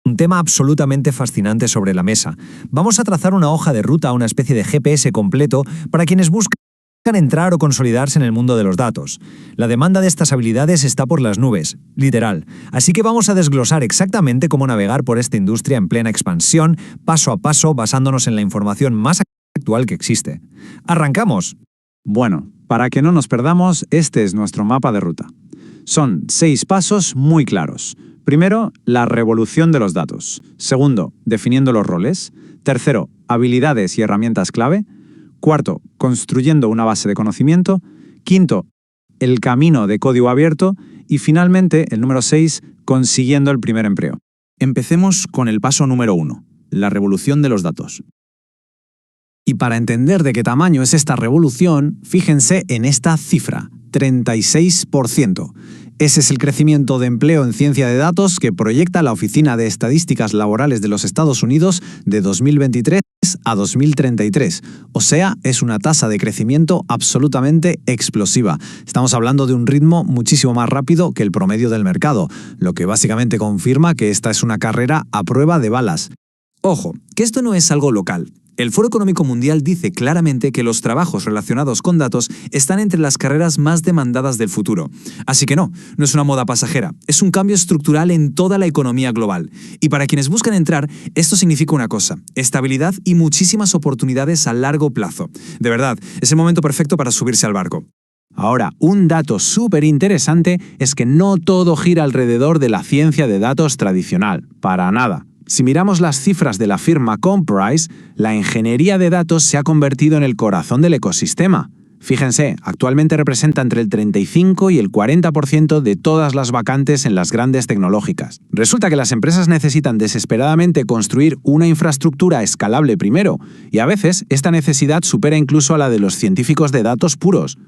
Un tema absolutamente fascinante sobre la mesa. Vamos a trazar una hoja de ruta, una especie de GPS completo para quienes buscan entrar o consolidarse en el mundo de los datos. La demanda de estas habilidades está por las nubes, literal. Así que vamos a desglosar exactamente cómo navegar por esta industria en plena expansión, paso a paso, basándonos en la información más actual que existe. ¡Arrancamos! Bueno, para que no nos perdamos, este es nuestro mapa de ruta. Son 6 pasos muy claros. Primero, la revolución de los datos. Segundo, definiendo los roles. Tercero, habilidades y herramientas clave. Cuarto, construyendo una base de conocimiento. Quinto, el camino de código abierto. Y finalmente, el número 6, consiguiendo el primer empleo. Empecemos con el paso número 1, la revolución de los datos. Y para entender de qué tamaño es esta revolución, fíjense en esta cifra, 36%. Ese es el crecimiento de empleo en ciencia de datos que proyecta la Oficina de Estadísticas Laborales de los Estados Unidos de 2023 a 2033. O sea, es una tasa de crecimiento absolutamente explosiva. Estamos hablando de un ritmo muchísimo más rápido que el promedio del mercado, lo que básicamente confirma que esta es una carrera a prueba de balas. Ojo, que esto no es algo local. El Foro Económico Mundial dice claramente que los trabajos relacionados con datos están entre las carreras más demandadas del futuro. Así que no es una moda pasajera, es un cambio estructural en toda la economía global. Y para quienes buscan entrar, esto significa una cosa, estabilidad y muchísimas oportunidades a largo plazo. De verdad, es el momento perfecto para subirse al barco. Ahora, un dato súper interesante es que no todo gira alrededor de la ciencia de datos tradicional, para nada. Si miramos las cifras de la firma Comprise, la ingeniería de datos se ha convertido en el corazón del ecosistema. Fíjense, actualmente representa entre el 35 y el 40% de todas las vacantes en las grandes tecnológicas. Resulta que las empresas necesitan desesperadamente construir una infraestructura escalable primero, y a veces esta necesidad supera incluso a la de los científicos de datos puros.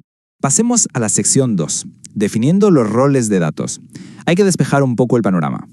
Pasemos a la sección 2, definiendo los roles de datos. Hay que despejar un poco el panorama.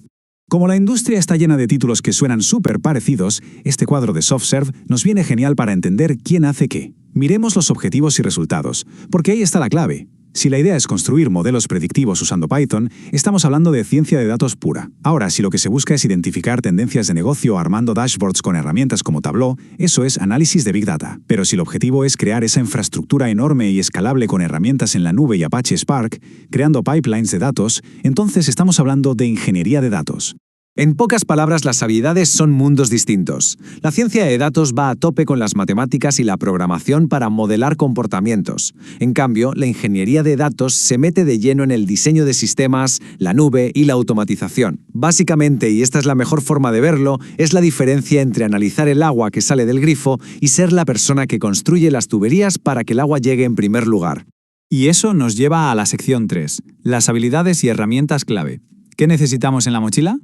Como la industria está llena de títulos que suenan súper parecidos, este cuadro de SoftServe nos viene genial para entender quién hace qué. Miremos los objetivos y resultados, porque ahí está la clave. Si la idea es construir modelos predictivos usando Python, estamos hablando de ciencia de datos pura. Ahora, si lo que se busca es identificar tendencias de negocio armando dashboards con herramientas como Tableau, eso es análisis de Big Data. Pero si el objetivo es crear esa infraestructura enorme y escalable con herramientas en la nube y Apache Spark, creando pipelines de datos, entonces estamos hablando de ingeniería de datos. En pocas palabras, las habilidades son mundos distintos. La ciencia de datos va a tope con las matemáticas y la programación para modelar comportamientos. En cambio, la ingeniería de datos se mete de lleno en el diseño de sistemas, la nube y la automatización. Básicamente, y esta es la mejor forma de verlo, es la diferencia entre analizar el agua que sale del grifo y ser la persona que construye las tuberías para que el agua llegue en primer lugar. Y eso nos lleva a la sección 3, las habilidades y herramientas clave. ¿Qué necesitamos en la mochila?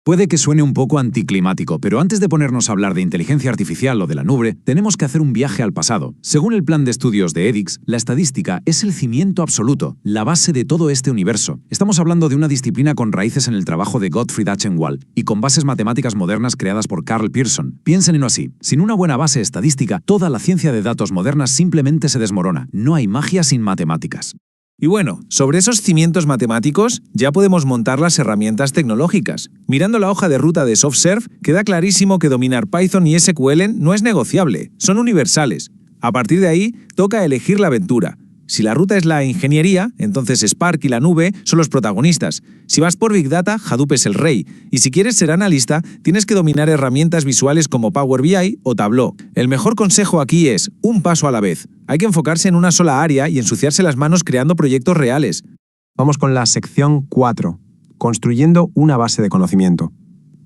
Puede que suene un poco anticlimático, pero antes de ponernos a hablar de inteligencia artificial o de la nube, tenemos que hacer un viaje al pasado. Según el plan de estudios de EDIX, la estadística es el cimiento absoluto, la base de todo este universo. Estamos hablando de una disciplina con raíces en el trabajo de Gottfried Achenwald y con bases matemáticas modernas creadas por Carl Pearson. Piénsenlo así, sin una buena base estadística, toda la ciencia de datos moderna simplemente se desmorona. No hay magia sin matemáticas. Y bueno, sobre esos cimientos matemáticos ya podemos montar las herramientas tecnológicas. Mirando la hoja de ruta de SoftServe, queda clarísimo que dominar Python y SQL no es negociable, son universales. A partir de ahí, toca elegir la aventura. Si la ruta es la ingeniería, entonces Spark y la nube son los protagonistas. Si vas por Big Data, Hadoop es el rey. Y si quieres ser analista, tienes que dominar herramientas visuales como Power BI o Tableau. El mejor consejo aquí es un paso a la vez. Hay que enfocarse en una sola área y ensuciarse las manos creando proyectos reales. Vamos con la sección 4, construyendo una base de conocimiento.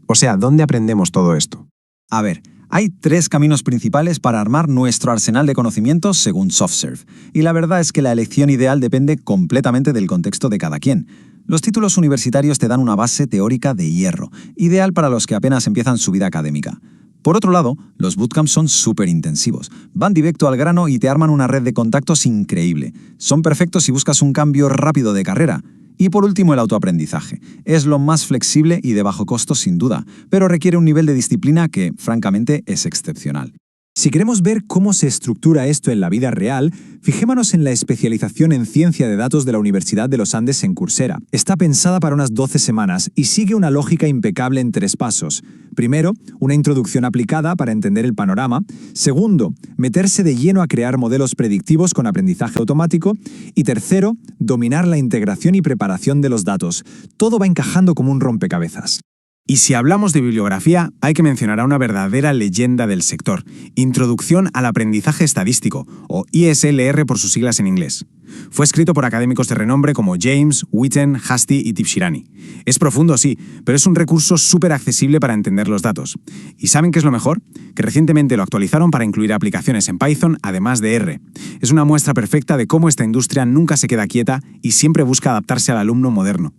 O sea, ¿dónde aprendemos todo esto? A ver, hay 3 caminos principales para armar nuestro arsenal de conocimientos según SoftServe. Y la verdad es que la elección ideal depende completamente del contexto de cada quien. Los títulos universitarios te dan una base teórica de hierro, ideal para los que apenas empiezan su vida académica. Por otro lado, los bootcamps son súper intensivos. Van directo al grano y te arman una red de contactos increíble. Son perfectos si buscas un cambio rápido de carrera. Y por último, el autoaprendizaje. Es lo más flexible y de bajo costo sin duda, pero requiere un nivel de disciplina que, francamente, es excepcional. Si queremos ver cómo se estructura esto en la vida real, fijémonos en la especialización en ciencia de datos de la Universidad de los Andes en Coursera. Está pensada para unas 12 semanas y sigue una lógica impecable en 3 pasos. Primero, una introducción aplicada para entender el panorama. Segundo, meterse de lleno a crear modelos predictivos con aprendizaje automático. Y tercero, dominar la integración y preparación de los datos. Todo va encajando como un rompecabezas. Y si hablamos de bibliografía, hay que mencionar a una verdadera leyenda del sector, Introducción al Aprendizaje Estadístico, o ISLR por sus siglas en inglés. Fue escrito por académicos de renombre como James, Witten, Hastie y Tibshirani. Es profundo, sí, pero es un recurso súper accesible para entender los datos. ¿Y saben qué es lo mejor? Que recientemente lo actualizaron para incluir aplicaciones en Python, además de R. Es una muestra perfecta de cómo esta industria nunca se queda quieta y siempre busca adaptarse al alumno moderno.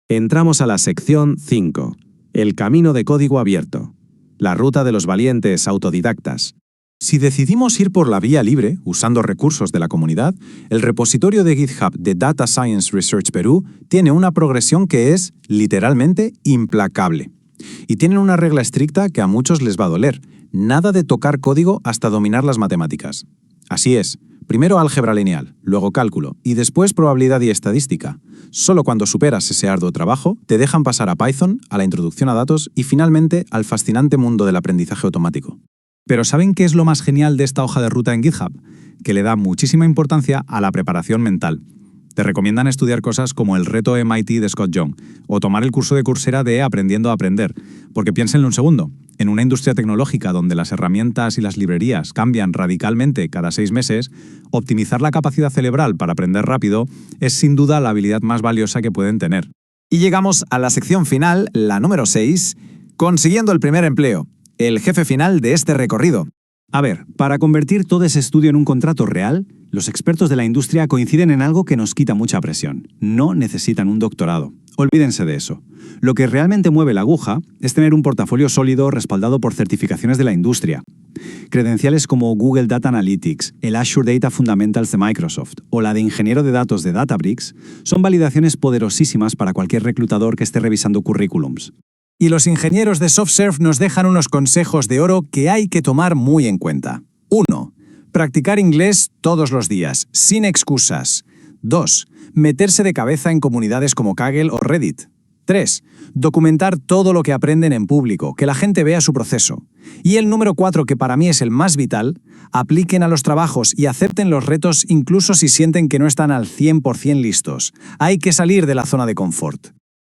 Entramos a la sección 5. El camino de código abierto. La ruta de los valientes autodidactas. Si decidimos ir por la vía libre, usando recursos de la comunidad, el repositorio de GitHub de Data Science Research Perú tiene una progresión que es, literalmente, implacable. Y tienen una regla estricta que a muchos les va a doler: nada de tocar código hasta dominar las matemáticas. Así es, primero álgebra lineal, luego cálculo y después probabilidad y estadística. Solo cuando superas ese arduo trabajo, te dejan pasar a Python, a la introducción a datos y finalmente al fascinante mundo del aprendizaje automático. Pero ¿saben qué es lo más genial de esta hoja de ruta en GitHub? Que le da muchísima importancia a la preparación mental. Te recomiendan estudiar cosas como el reto MIT de Scott Young o tomar el curso de Coursera de Aprendiendo a Aprender, porque piénsenlo un segundo. En una industria tecnológica donde las herramientas y las librerías cambian radicalmente cada 6 meses, optimizar la capacidad cerebral para aprender rápido es sin duda la habilidad más valiosa que pueden tener. Y llegamos a la sección final, la número 6, consiguiendo el primer empleo, el jefe final de este recorrido. A ver, para convertir todo ese estudio en un contrato real, los expertos de la industria coinciden en algo que nos quita mucha presión. No necesitan un doctorado. Olvídense de eso. Lo que realmente mueve la aguja es tener un portafolio sólido respaldado por certificaciones de la industria. Credenciales como Google Data Analytics, el Azure Data Fundamentals de Microsoft o la de ingeniero de datos de Databricks son validaciones poderosísimas para cualquier reclutador que esté revisando currículums. Y los ingenieros de SoftServe nos dejan unos consejos de oro que hay que tomar muy en cuenta. 1. Practicar inglés todos los días, sin excusas. 2. Meterse de cabeza en comunidades como Kaggle o Reddit. 3. Documentar todo lo que aprenden en público, que la gente vea su proceso. Y el número 4, que para mí es el más vital, apliquen a los trabajos y acepten los retos incluso si sienten que no están al 100% listos. Hay que salir de la zona de confort.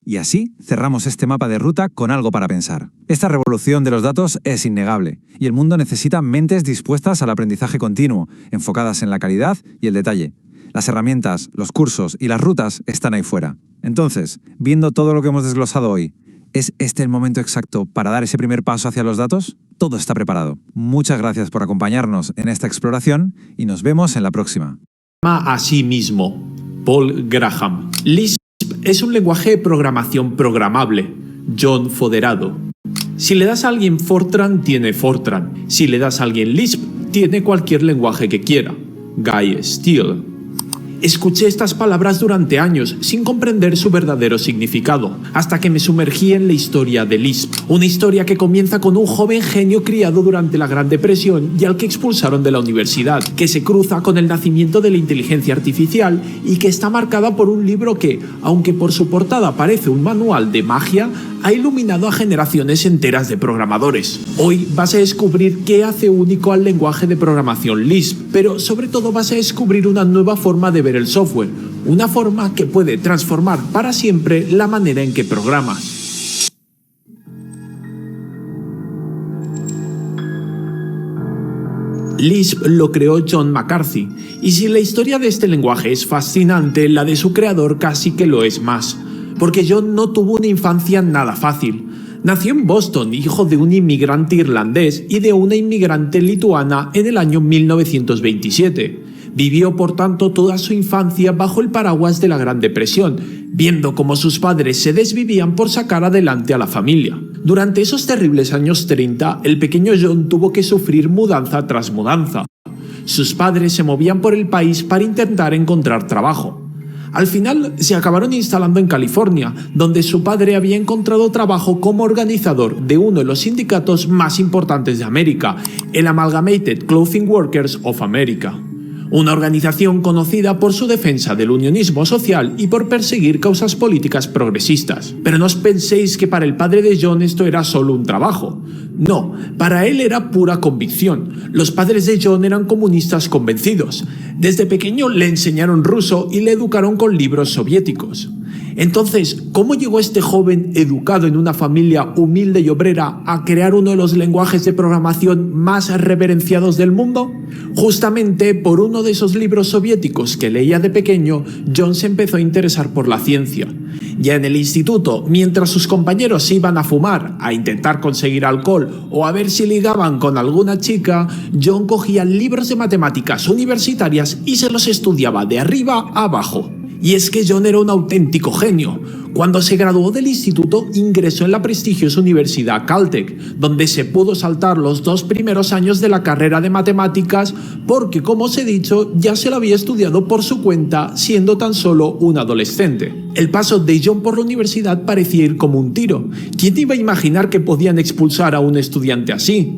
Y así cerramos este mapa de ruta con algo para pensar. Esta revolución de los datos es innegable, y el mundo necesita mentes dispuestas al aprendizaje continuo, enfocadas en la calidad y el detalle. Las herramientas, los cursos y las rutas están ahí fuera. Entonces, viendo todo lo que hemos desglosado hoy, ¿es este el momento exacto para dar ese primer paso hacia los datos? Todo está preparado. Muchas gracias por acompañarnos en esta exploración y nos vemos en la próxima. A sí mismo, Paul Graham. Lisp es un lenguaje de programación programable. John Foderado. Si le das a alguien Fortran, tiene Fortran. Si le das a alguien Lisp, tiene cualquier lenguaje que quiera. Guy Steele. Escuché estas palabras durante años sin comprender su verdadero significado, hasta que me sumergí en la historia de Lisp. Una historia que comienza con un joven genio criado durante la Gran Depresión y al que expulsaron de la universidad, que se cruza con el nacimiento de la inteligencia artificial y que está marcada por un libro que, aunque por su portada parece un manual de magia, ha iluminado a generaciones enteras de programadores. Hoy vas a descubrir qué hace único al lenguaje de programación Lisp, pero sobre todo vas a descubrir una nueva forma de ver el software, una forma que puede transformar para siempre la manera en que programas. Lisp lo creó John McCarthy, y si la historia de este lenguaje es fascinante, la de su creador casi que lo es más. Porque John no tuvo una infancia nada fácil. Nació en Boston, hijo de un inmigrante irlandés y de una inmigrante lituana en el año 1927. Vivió, por tanto, toda su infancia bajo el paraguas de la Gran Depresión, viendo cómo sus padres se desvivían por sacar adelante a la familia. Durante esos terribles años 30, el pequeño John tuvo que sufrir mudanza tras mudanza. Sus padres se movían por el país para intentar encontrar trabajo. Al final se acabaron instalando en California, donde su padre había encontrado trabajo como organizador de uno de los sindicatos más importantes de América, el Amalgamated Clothing Workers of America, una organización conocida por su defensa del unionismo social y por perseguir causas políticas progresistas. Pero no os penséis que para el padre de John esto era solo un trabajo. No, para él era pura convicción. Los padres de John eran comunistas convencidos. Desde pequeño le enseñaron ruso y le educaron con libros soviéticos. Entonces, ¿cómo llegó este joven educado en una familia humilde y obrera a crear uno de los lenguajes de programación más reverenciados del mundo? Justamente por uno de esos libros soviéticos que leía de pequeño, John se empezó a interesar por la ciencia. Ya en el instituto, mientras sus compañeros iban a fumar, a intentar conseguir alcohol o a ver si ligaban con alguna chica, John cogía libros de matemáticas universitarias y se los estudiaba de arriba a abajo. Y es que John era un auténtico genio. Cuando se graduó del instituto, ingresó en la prestigiosa Universidad Caltech, donde se pudo saltar los 2 primeros años de la carrera de matemáticas porque, como os he dicho, ya se lo había estudiado por su cuenta siendo tan solo un adolescente. El paso de John por la universidad parecía ir como un tiro. ¿Quién iba a imaginar que podían expulsar a un estudiante así?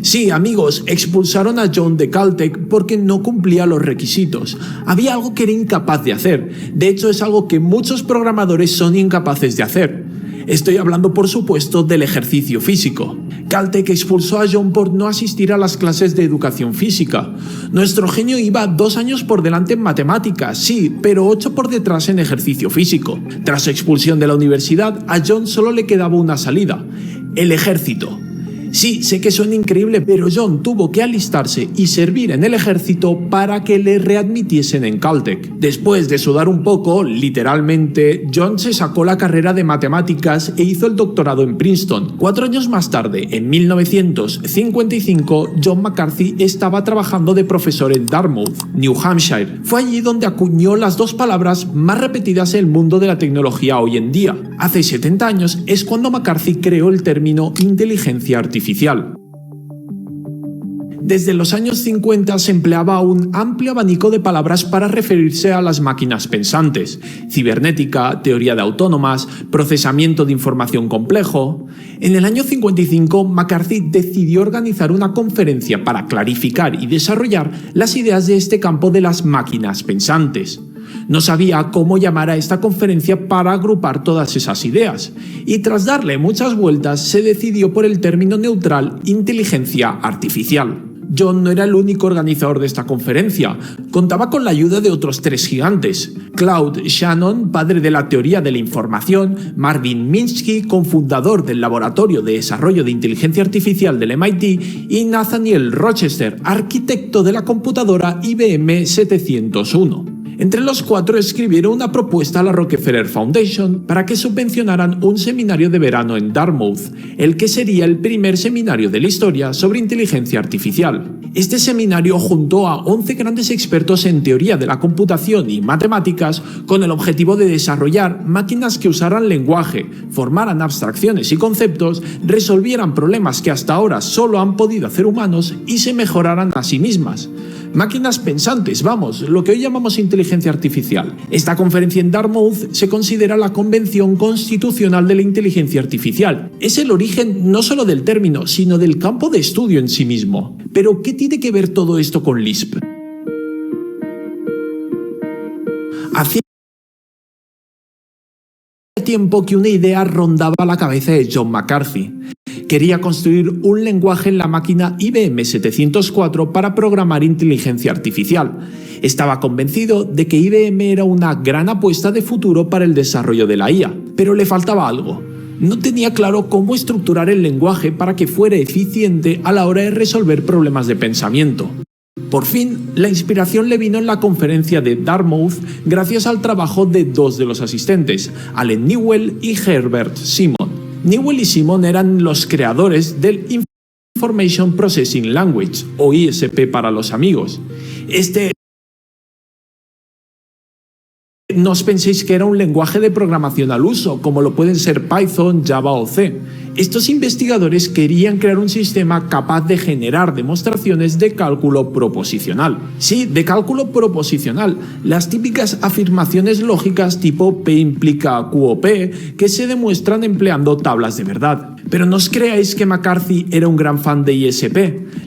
Sí, amigos, expulsaron a John de Caltech porque no cumplía los requisitos. Había algo que era incapaz de hacer. De hecho, es algo que muchos programadores son incapaces de hacer. Estoy hablando, por supuesto, del ejercicio físico. Caltech expulsó a John por no asistir a las clases de educación física. Nuestro genio iba 2 años por delante en matemáticas, sí, pero 8 por detrás en ejercicio físico. Tras su expulsión de la universidad, a John solo le quedaba una salida: el ejército. Sí, sé que suena increíble, pero John tuvo que alistarse y servir en el ejército para que le readmitiesen en Caltech. Después de sudar un poco, literalmente, John se sacó la carrera de matemáticas e hizo el doctorado en Princeton. 4 años más tarde, en 1955, John McCarthy estaba trabajando de profesor en Dartmouth, New Hampshire. Fue allí donde acuñó las 2 palabras más repetidas en el mundo de la tecnología hoy en día. Hace 70 años es cuando McCarthy creó el término inteligencia artificial. Desde los años 50 se empleaba un amplio abanico de palabras para referirse a las máquinas pensantes: cibernética, teoría de autónomas, procesamiento de información complejo. En el año 55, McCarthy decidió organizar una conferencia para clarificar y desarrollar las ideas de este campo de las máquinas pensantes. No sabía cómo llamar a esta conferencia para agrupar todas esas ideas, y tras darle muchas vueltas se decidió por el término neutral inteligencia artificial. John no era el único organizador de esta conferencia, contaba con la ayuda de otros 3 gigantes: Claude Shannon, padre de la teoría de la información, Marvin Minsky, cofundador del Laboratorio de Desarrollo de Inteligencia Artificial del MIT, y Nathaniel Rochester, arquitecto de la computadora IBM 701. Entre los 4 escribieron una propuesta a la Rockefeller Foundation para que subvencionaran un seminario de verano en Dartmouth, el que sería el primer seminario de la historia sobre inteligencia artificial. Este seminario juntó a 11 grandes expertos en teoría de la computación y matemáticas con el objetivo de desarrollar máquinas que usaran lenguaje, formaran abstracciones y conceptos, resolvieran problemas que hasta ahora solo han podido hacer humanos y se mejoraran a sí mismas. Máquinas pensantes, vamos, lo que hoy llamamos inteligencia artificial. Esta conferencia en Dartmouth se considera la Convención Constitucional de la Inteligencia Artificial. Es el origen no solo del término, sino del campo de estudio en sí mismo. Pero, ¿qué tiene que ver todo esto con Lisp? Hacía tiempo que una idea rondaba la cabeza de John McCarthy. Quería construir un lenguaje en la máquina IBM 704 para programar inteligencia artificial. Estaba convencido de que IBM era una gran apuesta de futuro para el desarrollo de la IA, pero le faltaba algo. No tenía claro cómo estructurar el lenguaje para que fuera eficiente a la hora de resolver problemas de pensamiento. Por fin, la inspiración le vino en la conferencia de Dartmouth gracias al trabajo de 2 de los asistentes, Allen Newell y Herbert Simon. Newell y Simon eran los creadores del Information Processing Language, o ISP para los amigos. No os penséis que era un lenguaje de programación al uso, como lo pueden ser Python, Java o C. Estos investigadores querían crear un sistema capaz de generar demostraciones de cálculo proposicional. Sí, de cálculo proposicional, las típicas afirmaciones lógicas tipo P implica Q o P que se demuestran empleando tablas de verdad. Pero no os creáis que McCarthy era un gran fan de ISP.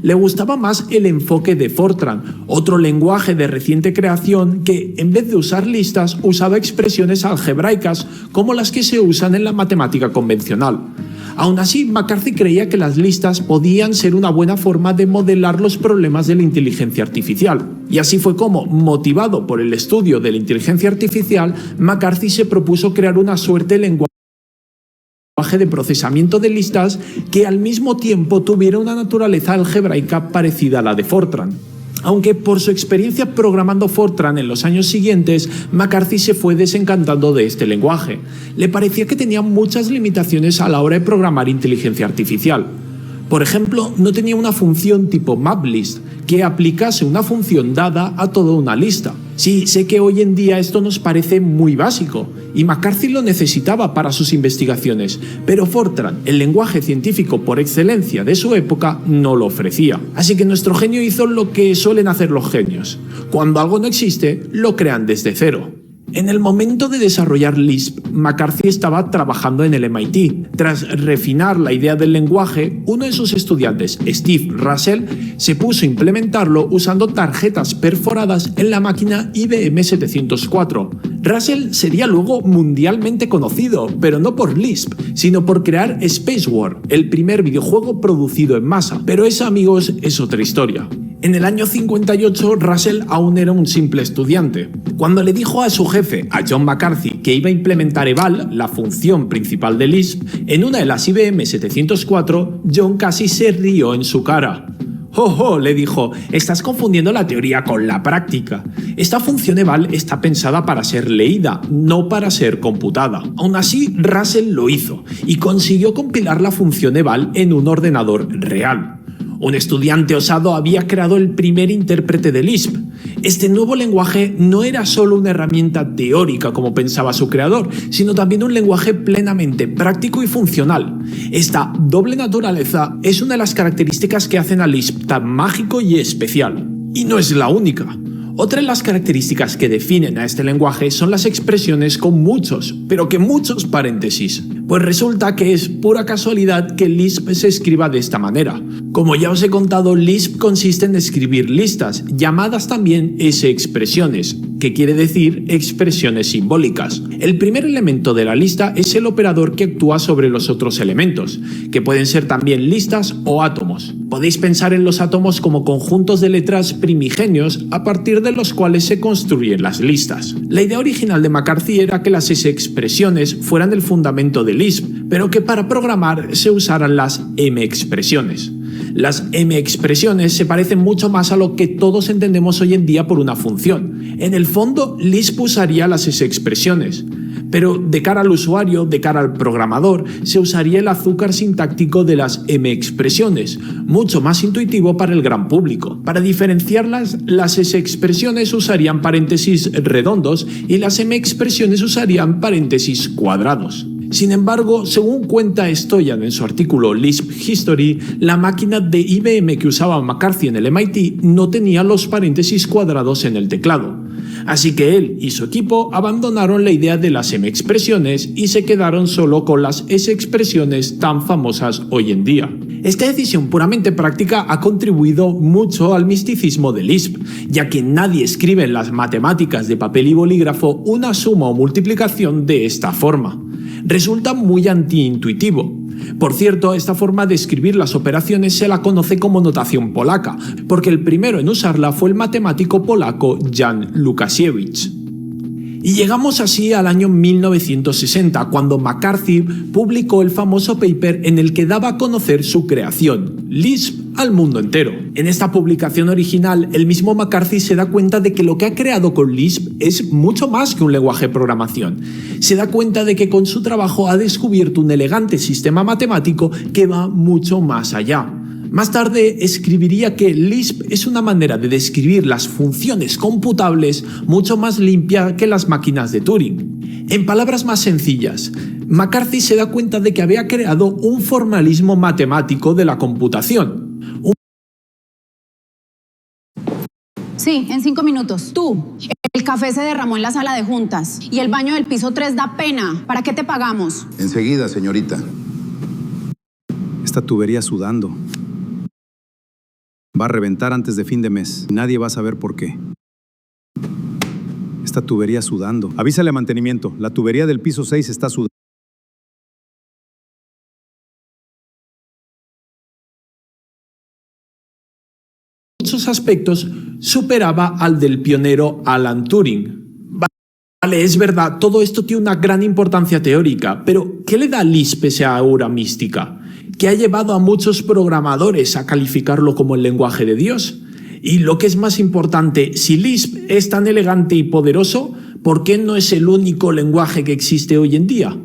Le gustaba más el enfoque de Fortran, otro lenguaje de reciente creación que, en vez de usar listas, usaba expresiones algebraicas como las que se usan en la matemática convencional. Aún así, McCarthy creía que las listas podían ser una buena forma de modelar los problemas de la inteligencia artificial. Y así fue como, motivado por el estudio de la inteligencia artificial, McCarthy se propuso crear una suerte de lenguaje de procesamiento de listas que al mismo tiempo tuviera una naturaleza algebraica parecida a la de Fortran. Aunque por su experiencia programando Fortran en los años siguientes, McCarthy se fue desencantando de este lenguaje. Le parecía que tenía muchas limitaciones a la hora de programar inteligencia artificial. Por ejemplo, no tenía una función tipo maplist que aplicase una función dada a toda una lista. Sí, sé que hoy en día esto nos parece muy básico, y McCarthy lo necesitaba para sus investigaciones, pero Fortran, el lenguaje científico por excelencia de su época, no lo ofrecía. Así que nuestro genio hizo lo que suelen hacer los genios. Cuando algo no existe, lo crean desde cero. En el momento de desarrollar Lisp, McCarthy estaba trabajando en el MIT. Tras refinar la idea del lenguaje, uno de sus estudiantes, Steve Russell, se puso a implementarlo usando tarjetas perforadas en la máquina IBM 704. Russell sería luego mundialmente conocido, pero no por Lisp, sino por crear Space War, el primer videojuego producido en masa. Pero eso, amigos, es otra historia. En el año 58, Russell aún era un simple estudiante. Cuando le dijo a su jefe, a John McCarthy, que iba a implementar eval, la función principal de Lisp, en una de las IBM 704, John casi se rió en su cara. «Oh, le dijo, estás confundiendo la teoría con la práctica. Esta función eval está pensada para ser leída, no para ser computada». Aún así, Russell lo hizo y consiguió compilar la función eval en un ordenador real. Un estudiante osado había creado el primer intérprete de Lisp. Este nuevo lenguaje no era solo una herramienta teórica como pensaba su creador, sino también un lenguaje plenamente práctico y funcional. Esta doble naturaleza es una de las características que hacen a Lisp tan mágico y especial. Y no es la única. Otra de las características que definen a este lenguaje son las expresiones con muchos, pero que muchos paréntesis. Pues resulta que es pura casualidad que Lisp se escriba de esta manera. Como ya os he contado, Lisp consiste en escribir listas, llamadas también S-expresiones, que quiere decir expresiones simbólicas. El primer elemento de la lista es el operador que actúa sobre los otros elementos, que pueden ser también listas o átomos. Podéis pensar en los átomos como conjuntos de letras primigenios a partir de los cuales se construyen las listas. La idea original de McCarthy era que las S-expresiones fueran el fundamento de Lisp, pero que para programar se usaran las M-expresiones. Las M-expresiones se parecen mucho más a lo que todos entendemos hoy en día por una función. En el fondo, Lisp usaría las S-expresiones, pero de cara al usuario, de cara al programador, se usaría el azúcar sintáctico de las M-expresiones, mucho más intuitivo para el gran público. Para diferenciarlas, las S-expresiones usarían paréntesis redondos y las M-expresiones usarían paréntesis cuadrados. Sin embargo, según cuenta Stoyan en su artículo Lisp History, la máquina de IBM que usaba McCarthy en el MIT no tenía los paréntesis cuadrados en el teclado. Así que él y su equipo abandonaron la idea de las M-expresiones y se quedaron solo con las S-expresiones tan famosas hoy en día. Esta decisión puramente práctica ha contribuido mucho al misticismo de Lisp, ya que nadie escribe en las matemáticas de papel y bolígrafo una suma o multiplicación de esta forma. Resulta muy antiintuitivo. Por cierto, esta forma de escribir las operaciones se la conoce como notación polaca, porque el primero en usarla fue el matemático polaco Jan Łukasiewicz. Y llegamos así al año 1960, cuando McCarthy publicó el famoso paper en el que daba a conocer su creación, Lisp, al mundo entero. En esta publicación original, el mismo McCarthy se da cuenta de que lo que ha creado con Lisp es mucho más que un lenguaje de programación. Se da cuenta de que con su trabajo ha descubierto un elegante sistema matemático que va mucho más allá. Más tarde escribiría que Lisp es una manera de describir las funciones computables mucho más limpia que las máquinas de Turing. En palabras más sencillas, McCarthy se da cuenta de que había creado un formalismo matemático de la computación. Sí, en 5 minutos. Tú, el café se derramó en la sala de juntas y el baño del piso 3 da pena. ¿Para qué te pagamos? Enseguida, señorita. Esta tubería sudando. Va a reventar antes de fin de mes. Nadie va a saber por qué. Esta tubería sudando. Avísale a mantenimiento. La tubería del piso 6 está sudando. Muchos aspectos superaba al del pionero Alan Turing. Vale, es verdad, todo esto tiene una gran importancia teórica, pero ¿qué le da a Lisp esa aura mística? ¿Qué ha llevado a muchos programadores a calificarlo como el lenguaje de Dios? Y lo que es más importante, si Lisp es tan elegante y poderoso, ¿por qué no es el único lenguaje que existe hoy en día?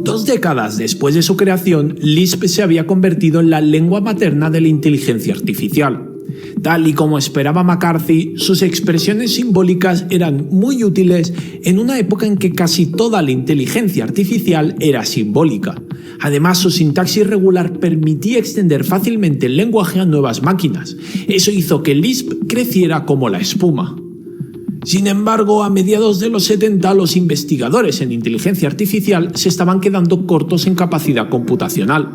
Dos décadas después de su creación, Lisp se había convertido en la lengua materna de la inteligencia artificial. Tal y como esperaba McCarthy, sus expresiones simbólicas eran muy útiles en una época en que casi toda la inteligencia artificial era simbólica. Además, su sintaxis regular permitía extender fácilmente el lenguaje a nuevas máquinas. Eso hizo que Lisp creciera como la espuma. Sin embargo, a mediados de los 70, los investigadores en inteligencia artificial se estaban quedando cortos en capacidad computacional.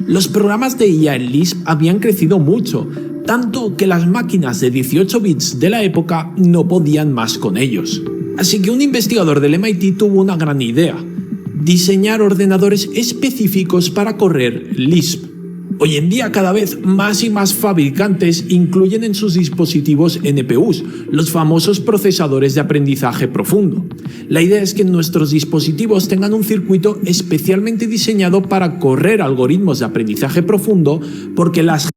Los programas de IA en Lisp habían crecido mucho, tanto que las máquinas de 18 bits de la época no podían más con ellos. Así que un investigador del MIT tuvo una gran idea: diseñar ordenadores específicos para correr Lisp. Hoy en día cada vez más y más fabricantes incluyen en sus dispositivos NPUs, los famosos procesadores de aprendizaje profundo. La idea es que nuestros dispositivos tengan un circuito especialmente diseñado para correr algoritmos de aprendizaje profundo, porque las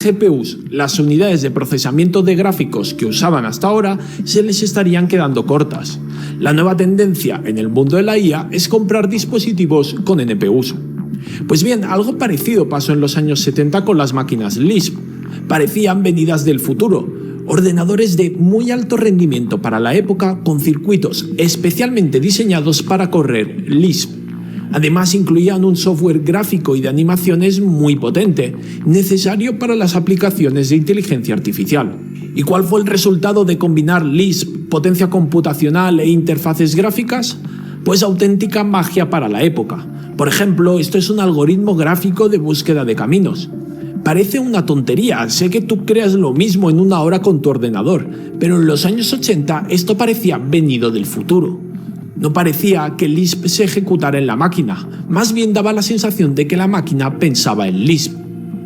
GPUs, las unidades de procesamiento de gráficos que usaban hasta ahora, se les estarían quedando cortas. La nueva tendencia en el mundo de la IA es comprar dispositivos con NPUs. Pues bien, algo parecido pasó en los años 70 con las máquinas Lisp. Parecían venidas del futuro, ordenadores de muy alto rendimiento para la época con circuitos especialmente diseñados para correr Lisp. Además, incluían un software gráfico y de animaciones muy potente, necesario para las aplicaciones de inteligencia artificial. ¿Y cuál fue el resultado de combinar Lisp, potencia computacional e interfaces gráficas? Pues auténtica magia para la época. Por ejemplo, esto es un algoritmo gráfico de búsqueda de caminos. Parece una tontería, sé que tú creas lo mismo en una hora con tu ordenador, pero en los años 80 esto parecía venido del futuro. No parecía que Lisp se ejecutara en la máquina, más bien daba la sensación de que la máquina pensaba en Lisp.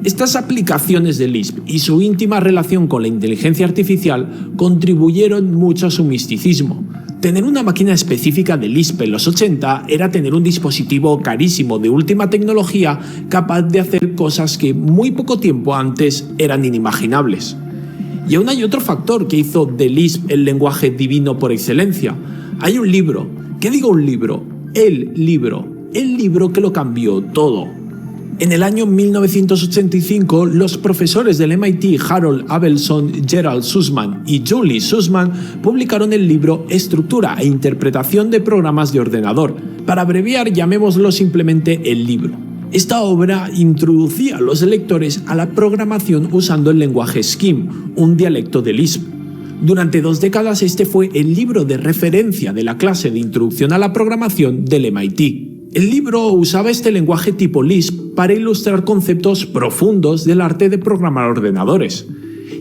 Estas aplicaciones de Lisp y su íntima relación con la inteligencia artificial contribuyeron mucho a su misticismo. Tener una máquina específica de Lisp en los 80 era tener un dispositivo carísimo de última tecnología capaz de hacer cosas que muy poco tiempo antes eran inimaginables. Y aún hay otro factor que hizo de Lisp el lenguaje divino por excelencia. Hay un libro, ¿qué digo un libro? El libro que lo cambió todo. En el año 1985, los profesores del MIT Harold Abelson, Gerald Sussman y Julie Sussman publicaron el libro Estructura e Interpretación de Programas de Ordenador. Para abreviar, llamémoslo simplemente el libro. Esta obra introducía a los lectores a la programación usando el lenguaje Scheme, un dialecto de Lisp. Durante 2 décadas este fue el libro de referencia de la clase de Introducción a la Programación del MIT. El libro usaba este lenguaje tipo Lisp para ilustrar conceptos profundos del arte de programar ordenadores.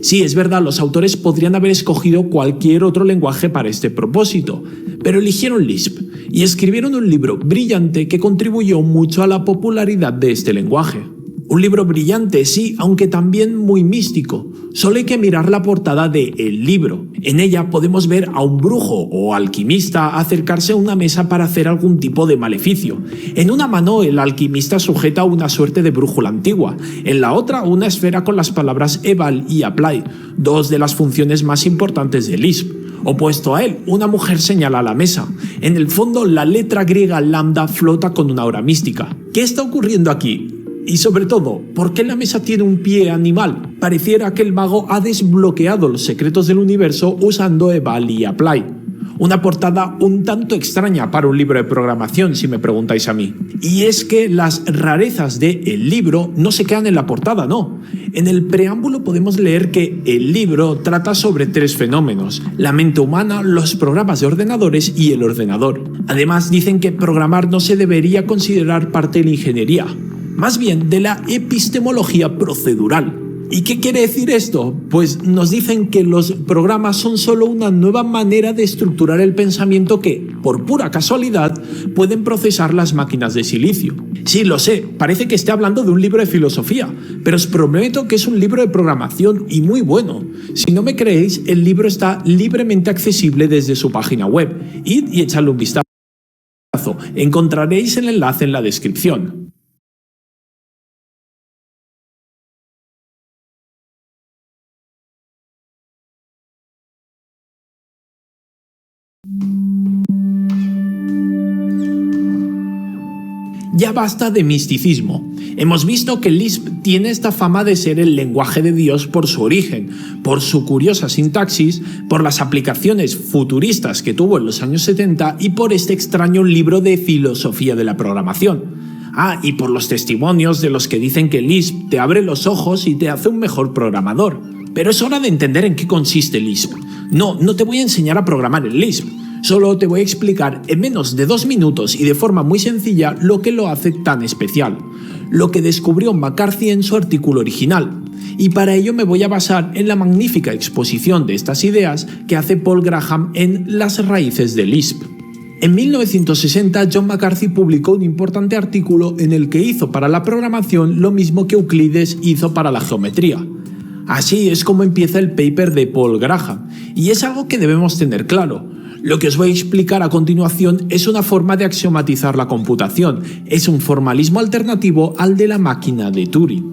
Sí, es verdad, los autores podrían haber escogido cualquier otro lenguaje para este propósito, pero eligieron Lisp y escribieron un libro brillante que contribuyó mucho a la popularidad de este lenguaje. Un libro brillante, sí, aunque también muy místico. Solo hay que mirar la portada de El libro. En ella podemos ver a un brujo o alquimista acercarse a una mesa para hacer algún tipo de maleficio. En una mano el alquimista sujeta una suerte de brújula antigua, en la otra una esfera con las palabras eval y apply, 2 de las funciones más importantes de Lisp. Opuesto a él, una mujer señala la mesa. En el fondo, la letra griega lambda flota con una aura mística. ¿Qué está ocurriendo aquí? Y sobre todo, ¿por qué la mesa tiene un pie animal? Pareciera que el mago ha desbloqueado los secretos del universo usando eval y apply. Una portada un tanto extraña para un libro de programación, si me preguntáis a mí. Y es que las rarezas del libro no se quedan en la portada, no. En el preámbulo podemos leer que el libro trata sobre 3 fenómenos: la mente humana, los programas de ordenadores y el ordenador. Además, dicen que programar no se debería considerar parte de la ingeniería, más bien de la epistemología procedural. ¿Y qué quiere decir esto? Pues nos dicen que los programas son solo una nueva manera de estructurar el pensamiento que, por pura casualidad, pueden procesar las máquinas de silicio. Sí, lo sé, parece que esté hablando de un libro de filosofía, pero os prometo que es un libro de programación y muy bueno. Si no me creéis, el libro está libremente accesible desde su página web. Id y echadle un vistazo. Encontraréis el enlace en la descripción. Ya basta de misticismo. Hemos visto que Lisp tiene esta fama de ser el lenguaje de Dios por su origen, por su curiosa sintaxis, por las aplicaciones futuristas que tuvo en los años 70 y por este extraño libro de filosofía de la programación. Y por los testimonios de los que dicen que Lisp te abre los ojos y te hace un mejor programador. Pero es hora de entender en qué consiste Lisp. No te voy a enseñar a programar en Lisp. Solo te voy a explicar en menos de 2 minutos y de forma muy sencilla lo que lo hace tan especial, lo que descubrió McCarthy en su artículo original. Y para ello me voy a basar en la magnífica exposición de estas ideas que hace Paul Graham en Las raíces de Lisp. En 1960, John McCarthy publicó un importante artículo en el que hizo para la programación lo mismo que Euclides hizo para la geometría. Así es como empieza el paper de Paul Graham, y es algo que debemos tener claro. Lo que os voy a explicar a continuación es una forma de axiomatizar la computación, es un formalismo alternativo al de la máquina de Turing.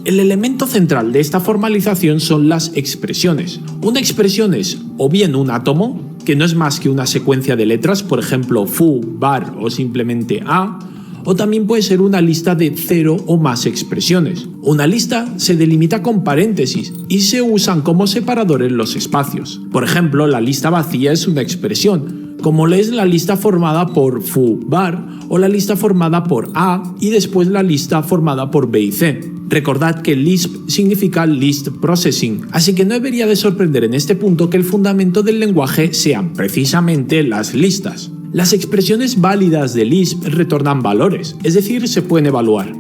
El elemento central de esta formalización son las expresiones. Una expresión es o bien un átomo, que no es más que una secuencia de letras, por ejemplo foo, bar o simplemente a, o también puede ser una lista de 0 o más expresiones. Una lista se delimita con paréntesis y se usan como separadores los espacios. Por ejemplo, la lista vacía es una expresión, como es la lista formada por foo, bar, o la lista formada por a y después la lista formada por b y c. Recordad que Lisp significa List Processing, así que no debería de sorprender en este punto que el fundamento del lenguaje sean precisamente las listas. Las expresiones válidas de Lisp retornan valores, es decir, se pueden evaluar.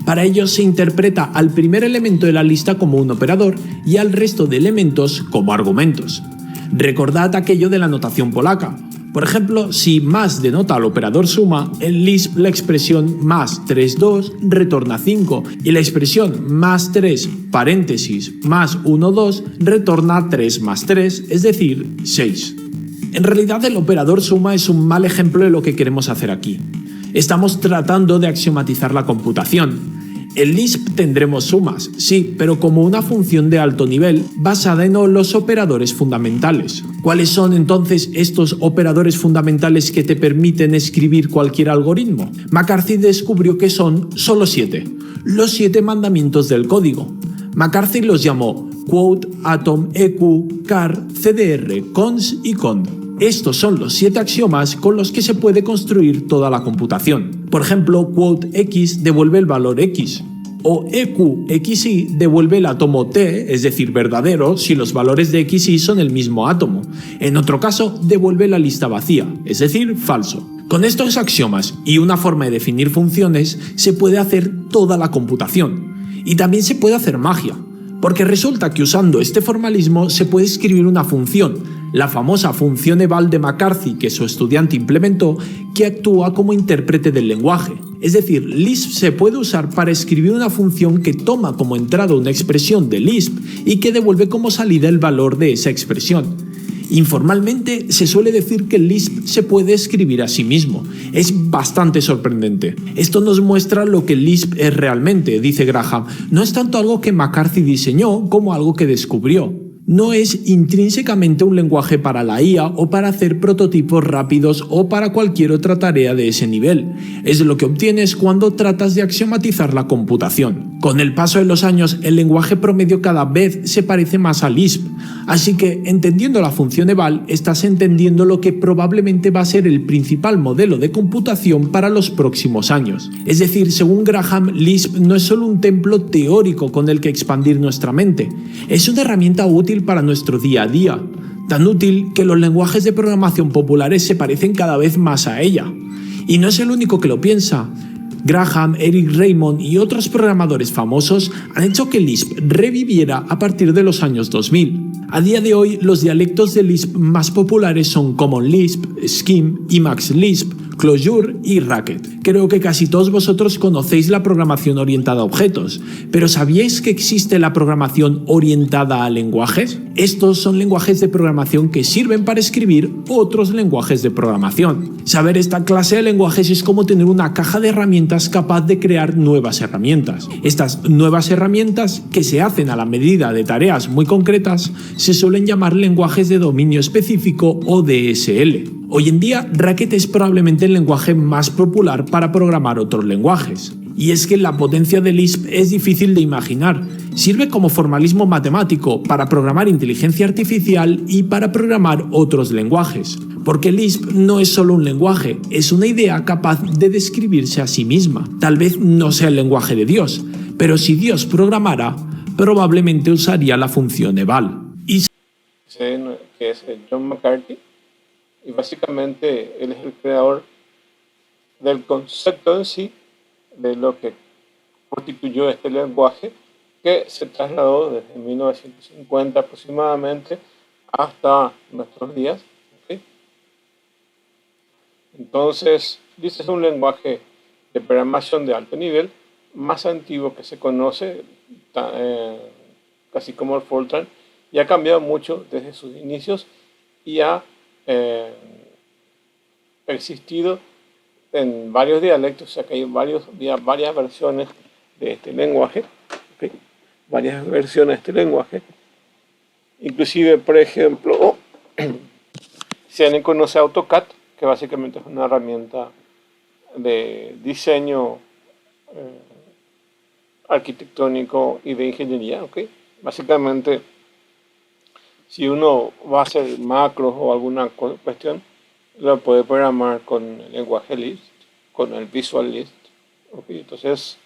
Para ello se interpreta al primer elemento de la lista como un operador y al resto de elementos como argumentos. Recordad aquello de la notación polaca. Por ejemplo, si más denota al operador suma, en Lisp la expresión más 3, 2 retorna 5 y la expresión más 3 paréntesis más 1, 2 retorna 3 más 3, es decir, 6. En realidad el operador suma es un mal ejemplo de lo que queremos hacer aquí. Estamos tratando de axiomatizar la computación. En Lisp tendremos sumas, sí, pero como una función de alto nivel basada en los operadores fundamentales. ¿Cuáles son entonces estos operadores fundamentales que te permiten escribir cualquier algoritmo? McCarthy descubrió que son solo 7, los 7 mandamientos del código. McCarthy los llamó quote, atom, eq, char, cdr, cons y cond. Estos son los 7 axiomas con los que se puede construir toda la computación. Por ejemplo, quote x devuelve el valor x, o eq(xy) devuelve el átomo t, es decir, verdadero, si los valores de x y son el mismo átomo. En otro caso, devuelve la lista vacía, es decir, falso. Con estos axiomas y una forma de definir funciones, se puede hacer toda la computación. Y también se puede hacer magia, porque resulta que usando este formalismo se puede escribir una función, la famosa función eval de McCarthy que su estudiante implementó, que actúa como intérprete del lenguaje. Es decir, Lisp se puede usar para escribir una función que toma como entrada una expresión de Lisp y que devuelve como salida el valor de esa expresión. Informalmente se suele decir que Lisp se puede escribir a sí mismo. Es bastante sorprendente. Esto nos muestra lo que Lisp es realmente, dice Graham. No es tanto algo que McCarthy diseñó como algo que descubrió. No es intrínsecamente un lenguaje para la IA o para hacer prototipos rápidos o para cualquier otra tarea de ese nivel. Es lo que obtienes cuando tratas de axiomatizar la computación. Con el paso de los años, el lenguaje promedio cada vez se parece más a Lisp. Así que, entendiendo la función eval, estás entendiendo lo que probablemente va a ser el principal modelo de computación para los próximos años. Es decir, según Graham, Lisp no es solo un templo teórico con el que expandir nuestra mente. Es una herramienta útil para nuestro día a día, tan útil que los lenguajes de programación populares se parecen cada vez más a ella. Y no es el único que lo piensa. Graham, Eric Raymond y otros programadores famosos han hecho que Lisp reviviera a partir de los años 2000. A día de hoy, los dialectos de Lisp más populares son Common Lisp, Scheme, Emacs Lisp, Clojure y Racket. Creo que casi todos vosotros conocéis la programación orientada a objetos, pero ¿sabíais que existe la programación orientada a lenguajes? Estos son lenguajes de programación que sirven para escribir otros lenguajes de programación. Saber esta clase de lenguajes es como tener una caja de herramientas capaz de crear nuevas herramientas. Estas nuevas herramientas, que se hacen a la medida de tareas muy concretas, se suelen llamar lenguajes de dominio específico o DSL. Hoy en día, Racket es probablemente el lenguaje más popular para programar otros lenguajes. Y es que la potencia de Lisp es difícil de imaginar. Sirve como formalismo matemático para programar inteligencia artificial y para programar otros lenguajes. Porque Lisp no es solo un lenguaje, es una idea capaz de describirse a sí misma. Tal vez no sea el lenguaje de Dios, pero si Dios programara, probablemente usaría la función eval. Que es John McCarthy, y básicamente él es el creador del concepto en sí de lo que constituyó este lenguaje, que se trasladó desde 1950 aproximadamente hasta nuestros días. ¿Okay? Entonces, Lisp es un lenguaje de programación de alto nivel, más antiguo que se conoce, casi como el Fortran, y ha cambiado mucho desde sus inicios y ha existido en varios dialectos, o sea que hay varias versiones de este lenguaje, ¿okay? Varias versiones de este lenguaje. Inclusive, por ejemplo, si alguien conoce AutoCAD, que básicamente es una herramienta de diseño arquitectónico y de ingeniería, ¿okay? Básicamente, si uno va a hacer macros o alguna cuestión, lo puede programar con el lenguaje Lisp, con el Visual Lisp. ¿Okay? Entonces,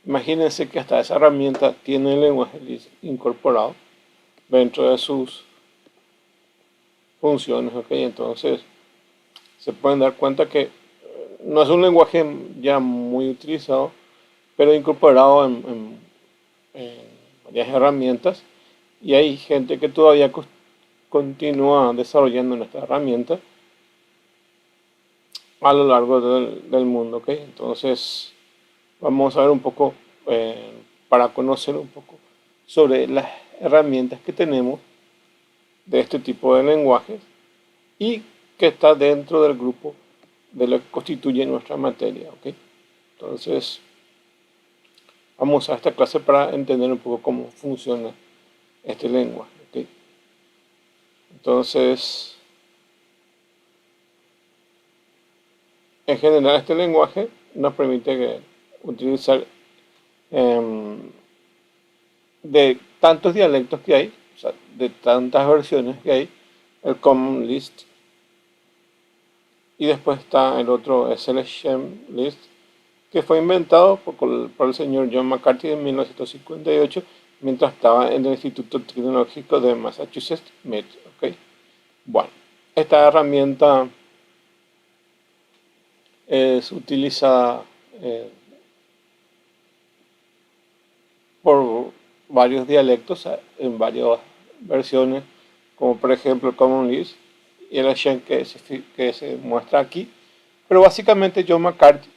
imagínense que hasta esa herramienta tiene el lenguaje Lisp incorporado dentro de sus funciones. ¿Okay? Entonces, se pueden dar cuenta que no es un lenguaje ya muy utilizado, pero incorporado en varias herramientas. Y hay gente que todavía continúa desarrollando nuestra herramienta a lo largo del mundo. ¿Okay? Entonces, vamos a ver un poco, para conocer un poco sobre las herramientas que tenemos de este tipo de lenguajes y que está dentro del grupo de lo que constituye nuestra materia. ¿Okay? Entonces, vamos a esta clase para entender un poco cómo funciona este lenguaje. ¿Okay? Entonces, en general este lenguaje nos permite utilizar de tantos dialectos que hay, o sea, de tantas versiones que hay, el Common Lisp, y después está el otro, es el Scheme Lisp, que fue inventado por el señor John McCarthy en 1958, mientras estaba en el Instituto Tecnológico de Massachusetts, MIT. ¿Okay? Bueno, esta herramienta es utilizada por varios dialectos, en varias versiones, como por ejemplo el Common Lisp y el Scheme que se muestra aquí. Pero básicamente John McCarthy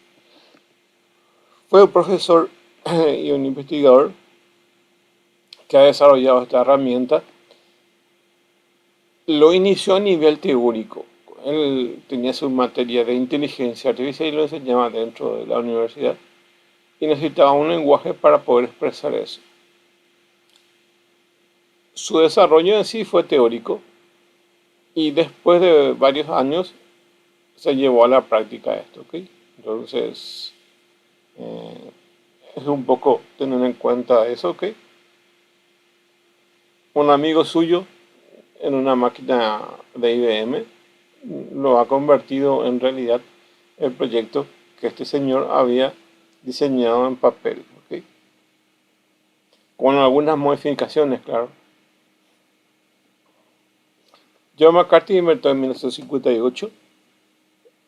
fue un profesor y un investigador que ha desarrollado esta herramienta. Lo inició a nivel teórico. Él tenía su materia de inteligencia artificial y lo enseñaba dentro de la universidad y necesitaba un lenguaje para poder expresar eso. su desarrollo en sí fue teórico y después de varios años se llevó a la práctica esto, ¿ok? Entonces, es un poco tener en cuenta eso, ¿ok? Un amigo suyo en una máquina de IBM lo ha convertido en realidad el proyecto que este señor había diseñado en papel, ¿ok? Con algunas modificaciones, claro. John McCarthy inventó en 1958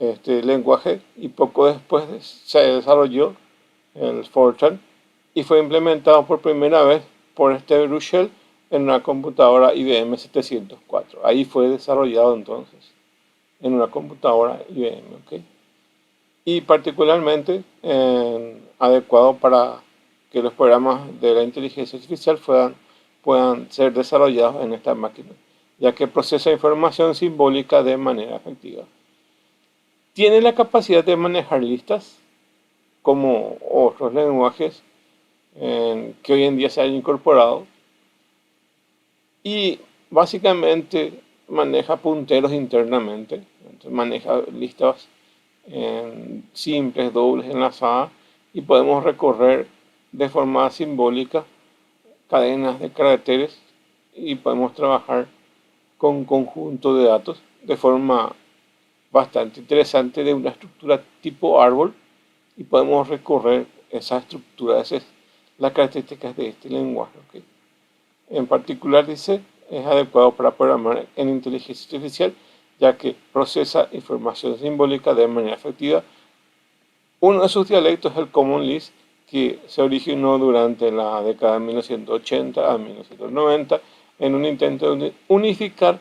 este lenguaje y poco después se desarrolló el Fortran y fue implementado por primera vez por Steve Russell en una computadora IBM 704. Ahí fue desarrollado entonces en una computadora IBM, ¿ok? Y particularmente adecuado para que los programas de la inteligencia artificial puedan ser desarrollados en esta máquina, ya que procesa información simbólica de manera efectiva. Tiene la capacidad de manejar listas, como otros lenguajes que hoy en día se han incorporado, y básicamente maneja punteros internamente, entonces maneja listas simples, dobles, enlazadas, y podemos recorrer de forma simbólica cadenas de caracteres y podemos trabajar con conjuntos de datos de forma bastante interesante de una estructura tipo árbol y podemos recorrer esa estructura, esas son las características de este lenguaje, ¿okay? En particular dice, es adecuado para programar en inteligencia artificial ya que procesa información simbólica de manera efectiva. Uno de sus dialectos es el Common Lisp, que se originó durante la década de 1980 a 1990 en un intento de unificar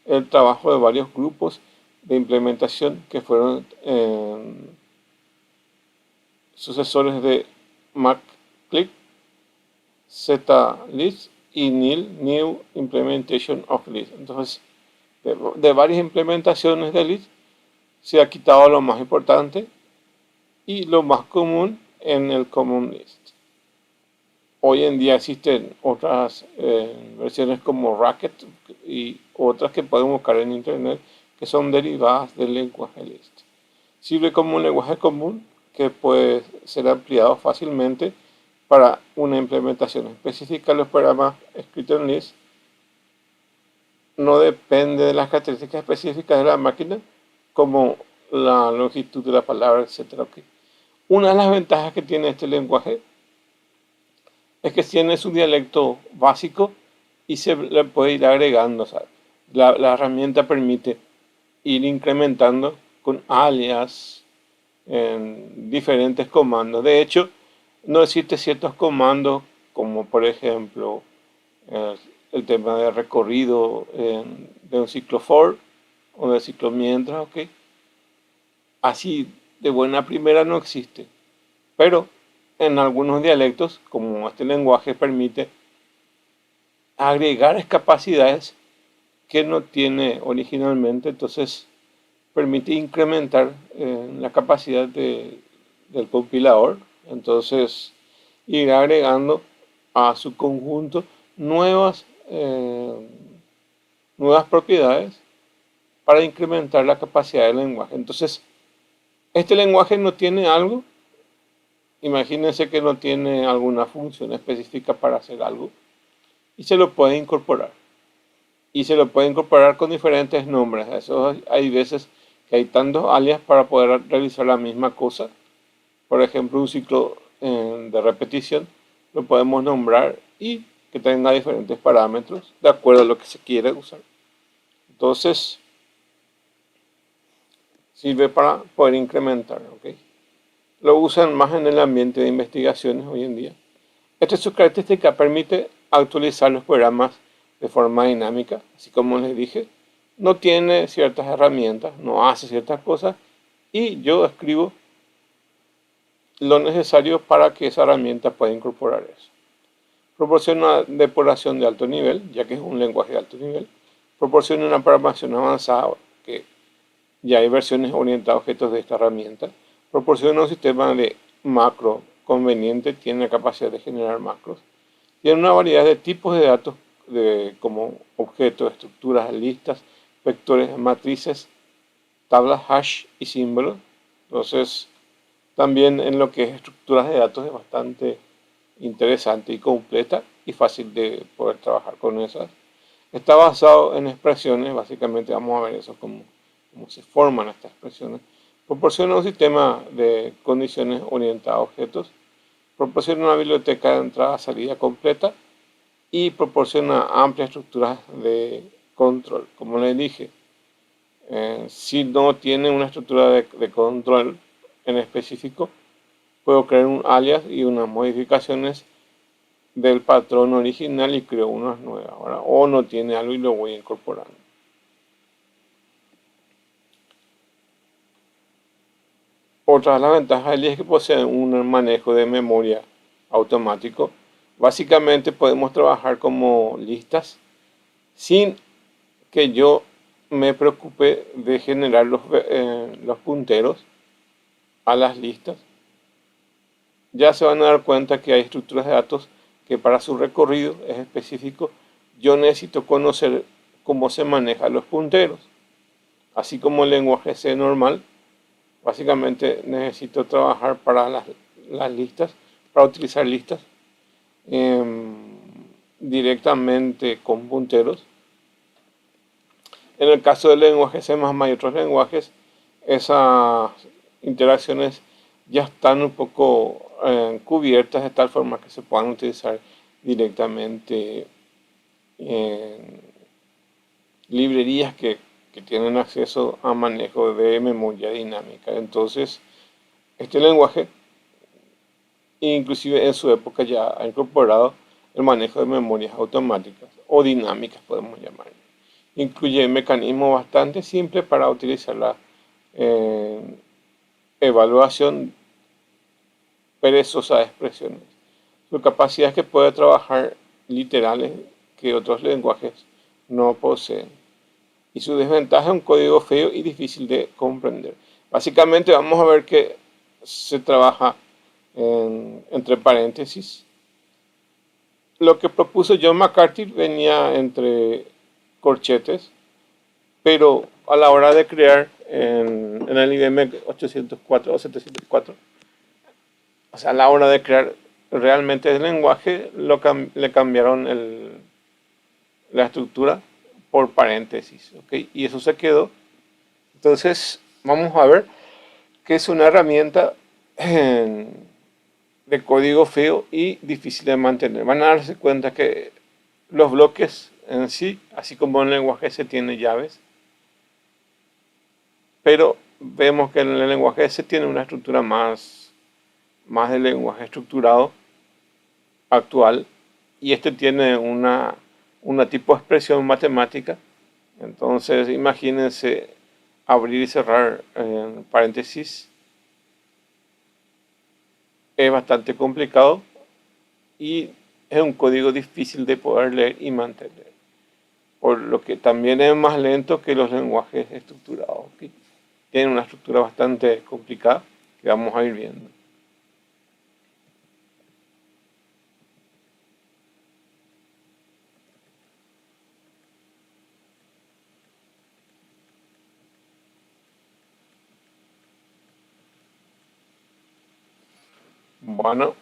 el trabajo de varios grupos de implementación que fueron sucesores de MacClick, ZLisp y NIL, New Implementation of Lisp. Entonces, de varias implementaciones de Lisp se ha quitado lo más importante y lo más común en el Common Lisp. Hoy en día existen otras versiones como Racket y otras que pueden buscar en internet que son derivadas del lenguaje Lisp. Sirve como un lenguaje común que puede ser ampliado fácilmente para una implementación específica. Los programas escritos en Lisp no dependen de las características específicas de la máquina, como la longitud de la palabra, etc. Okay. Una de las ventajas que tiene este lenguaje es que tiene su dialecto básico y se le puede ir agregando. O sea, la herramienta permite ir incrementando con alias en diferentes comandos. De hecho, no existen ciertos comandos como por ejemplo el tema de recorrido de un ciclo for o de ciclo mientras, ¿ok? Así de buena primera no existe, pero en algunos dialectos, como este lenguaje, permite agregar capacidades que no tiene originalmente, entonces permite incrementar la capacidad del compilador, entonces ir agregando a su conjunto nuevas propiedades para incrementar la capacidad del lenguaje. Entonces, este lenguaje no tiene algo, imagínense que no tiene alguna función específica para hacer algo, y se lo puede incorporar. Y se lo puede incorporar con diferentes nombres. Eso hay veces que hay tantos alias para poder realizar la misma cosa. Por ejemplo, un ciclo de repetición lo podemos nombrar y que tenga diferentes parámetros de acuerdo a lo que se quiere usar. Entonces, sirve para poder incrementar, ¿ok? Lo usan más en el ambiente de investigaciones hoy en día. Esta es su característica, permite actualizar los programas de forma dinámica, así como les dije. No tiene ciertas herramientas, no hace ciertas cosas y yo escribo lo necesario para que esa herramienta pueda incorporar eso. Proporciona depuración de alto nivel, ya que es un lenguaje de alto nivel. Proporciona una programación avanzada, que ya hay versiones orientadas a objetos de esta herramienta. Proporciona un sistema de macro conveniente, tiene la capacidad de generar macros. Tiene una variedad de tipos de datos como objetos, estructuras, listas, vectores, matrices, tablas, hash y símbolos. Entonces, también en lo que es estructuras de datos es bastante interesante y completa y fácil de poder trabajar con esas. Está basado en expresiones, básicamente vamos a ver eso, cómo se forman estas expresiones. Proporciona un sistema de condiciones orientadas a objetos, proporciona una biblioteca de entrada-salida completa y proporciona amplias estructuras de control. Como les dije, si no tiene una estructura de control en específico, puedo crear un alias y unas modificaciones del patrón original y creo unas nuevas, ¿verdad? O no tiene algo y lo voy incorporando. Otra de las ventajas es que posee un manejo de memoria automático. Básicamente podemos trabajar como listas sin que yo me preocupe de generar los punteros a las listas. Ya se van a dar cuenta que hay estructuras de datos que para su recorrido es específico. Yo necesito conocer cómo se manejan los punteros. Así como el lenguaje C normal, básicamente necesito trabajar para las listas, para utilizar listas directamente con punteros. En el caso del lenguaje C++ y otros lenguajes, esas interacciones ya están un poco cubiertas de tal forma que se puedan utilizar directamente en librerías que tienen acceso a manejo de memoria dinámica. Entonces, este lenguaje, inclusive en su época, ya ha incorporado el manejo de memorias automáticas o dinámicas, podemos llamar. Incluye mecanismos bastante simples para utilizar la evaluación perezosa de expresiones. Su capacidad es que puede trabajar literales que otros lenguajes no poseen. Y su desventaja es un código feo y difícil de comprender. Básicamente vamos a ver que se trabaja entre paréntesis. Lo que propuso John McCarthy venía entre corchetes, pero a la hora de crear en el IBM 804 o 704, o sea, a la hora de crear realmente el lenguaje, le cambiaron la estructura por paréntesis, ¿ok? Y eso se quedó. Entonces, vamos a ver que es una herramienta de código feo y difícil de mantener. Van a darse cuenta que los bloques en sí, así como en el lenguaje C tiene llaves, pero vemos que en el lenguaje C tiene una estructura más del lenguaje estructurado actual, y este tiene una tipo de expresión matemática. Entonces imagínense abrir y cerrar paréntesis, es bastante complicado y es un código difícil de poder leer y mantener, por lo que también es más lento que los lenguajes estructurados, ¿okay? Tienen una estructura bastante complicada que vamos a ir viendo. Bueno.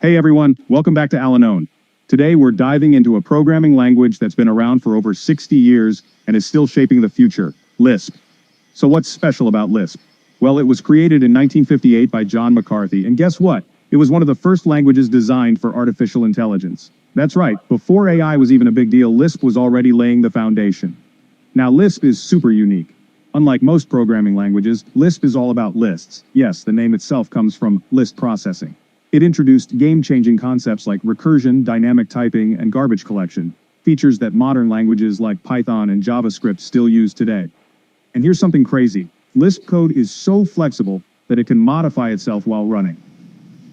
Hey everyone, welcome back to Alanone. Today we're diving into a programming language that's been around for over 60 years and is still shaping the future, Lisp. So what's special about Lisp? Well, it was created in 1958 by John McCarthy, and guess what? It was one of the first languages designed for artificial intelligence. That's right, before AI was even a big deal, Lisp was already laying the foundation. Now Lisp is super unique. Unlike most programming languages, Lisp is all about lists. Yes, the name itself comes from list processing. It introduced game-changing concepts like recursion, dynamic typing, and garbage collection, features that modern languages like Python and JavaScript still use today. And here's something crazy. Lisp code is so flexible that it can modify itself while running.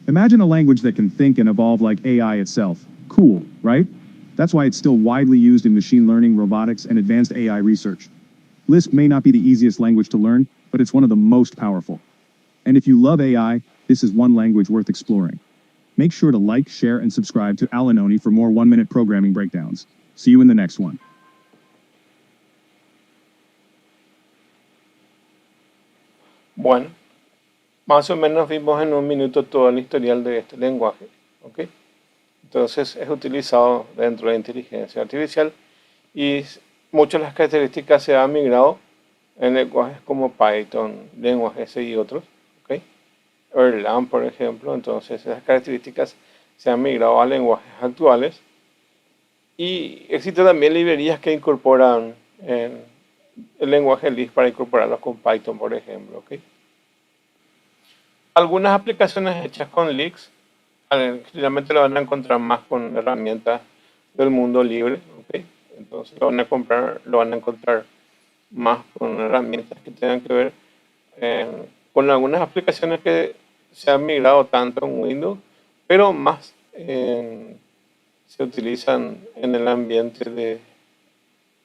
Imagine a language that can think and evolve like AI itself. Cool, right? That's why it's still widely used in machine learning, robotics, and advanced AI research. Lisp may not be the easiest language to learn, but it's one of the most powerful. And if you love AI, this is one language worth exploring. Make sure to like, share, and subscribe to Alanoni for more 1-minute programming breakdowns. See you in the next one. Bueno, más o menos vimos en un minuto todo el historial de este lenguaje, ¿ok? Entonces es utilizado dentro de la inteligencia artificial y muchas de las características se han migrado en lenguajes como Python, lenguajes y otros, ¿ok? Erlang, por ejemplo. Entonces esas características se han migrado a lenguajes actuales y existen también librerías que incorporan el lenguaje Lisp para incorporarlos con Python, por ejemplo, ¿ok? Algunas aplicaciones hechas con Lisp generalmente lo van a encontrar más con herramientas del mundo libre, ¿ok? Entonces lo van a encontrar más con herramientas que tengan que ver con algunas aplicaciones que se han migrado tanto en Windows, pero más se utilizan en el ambiente de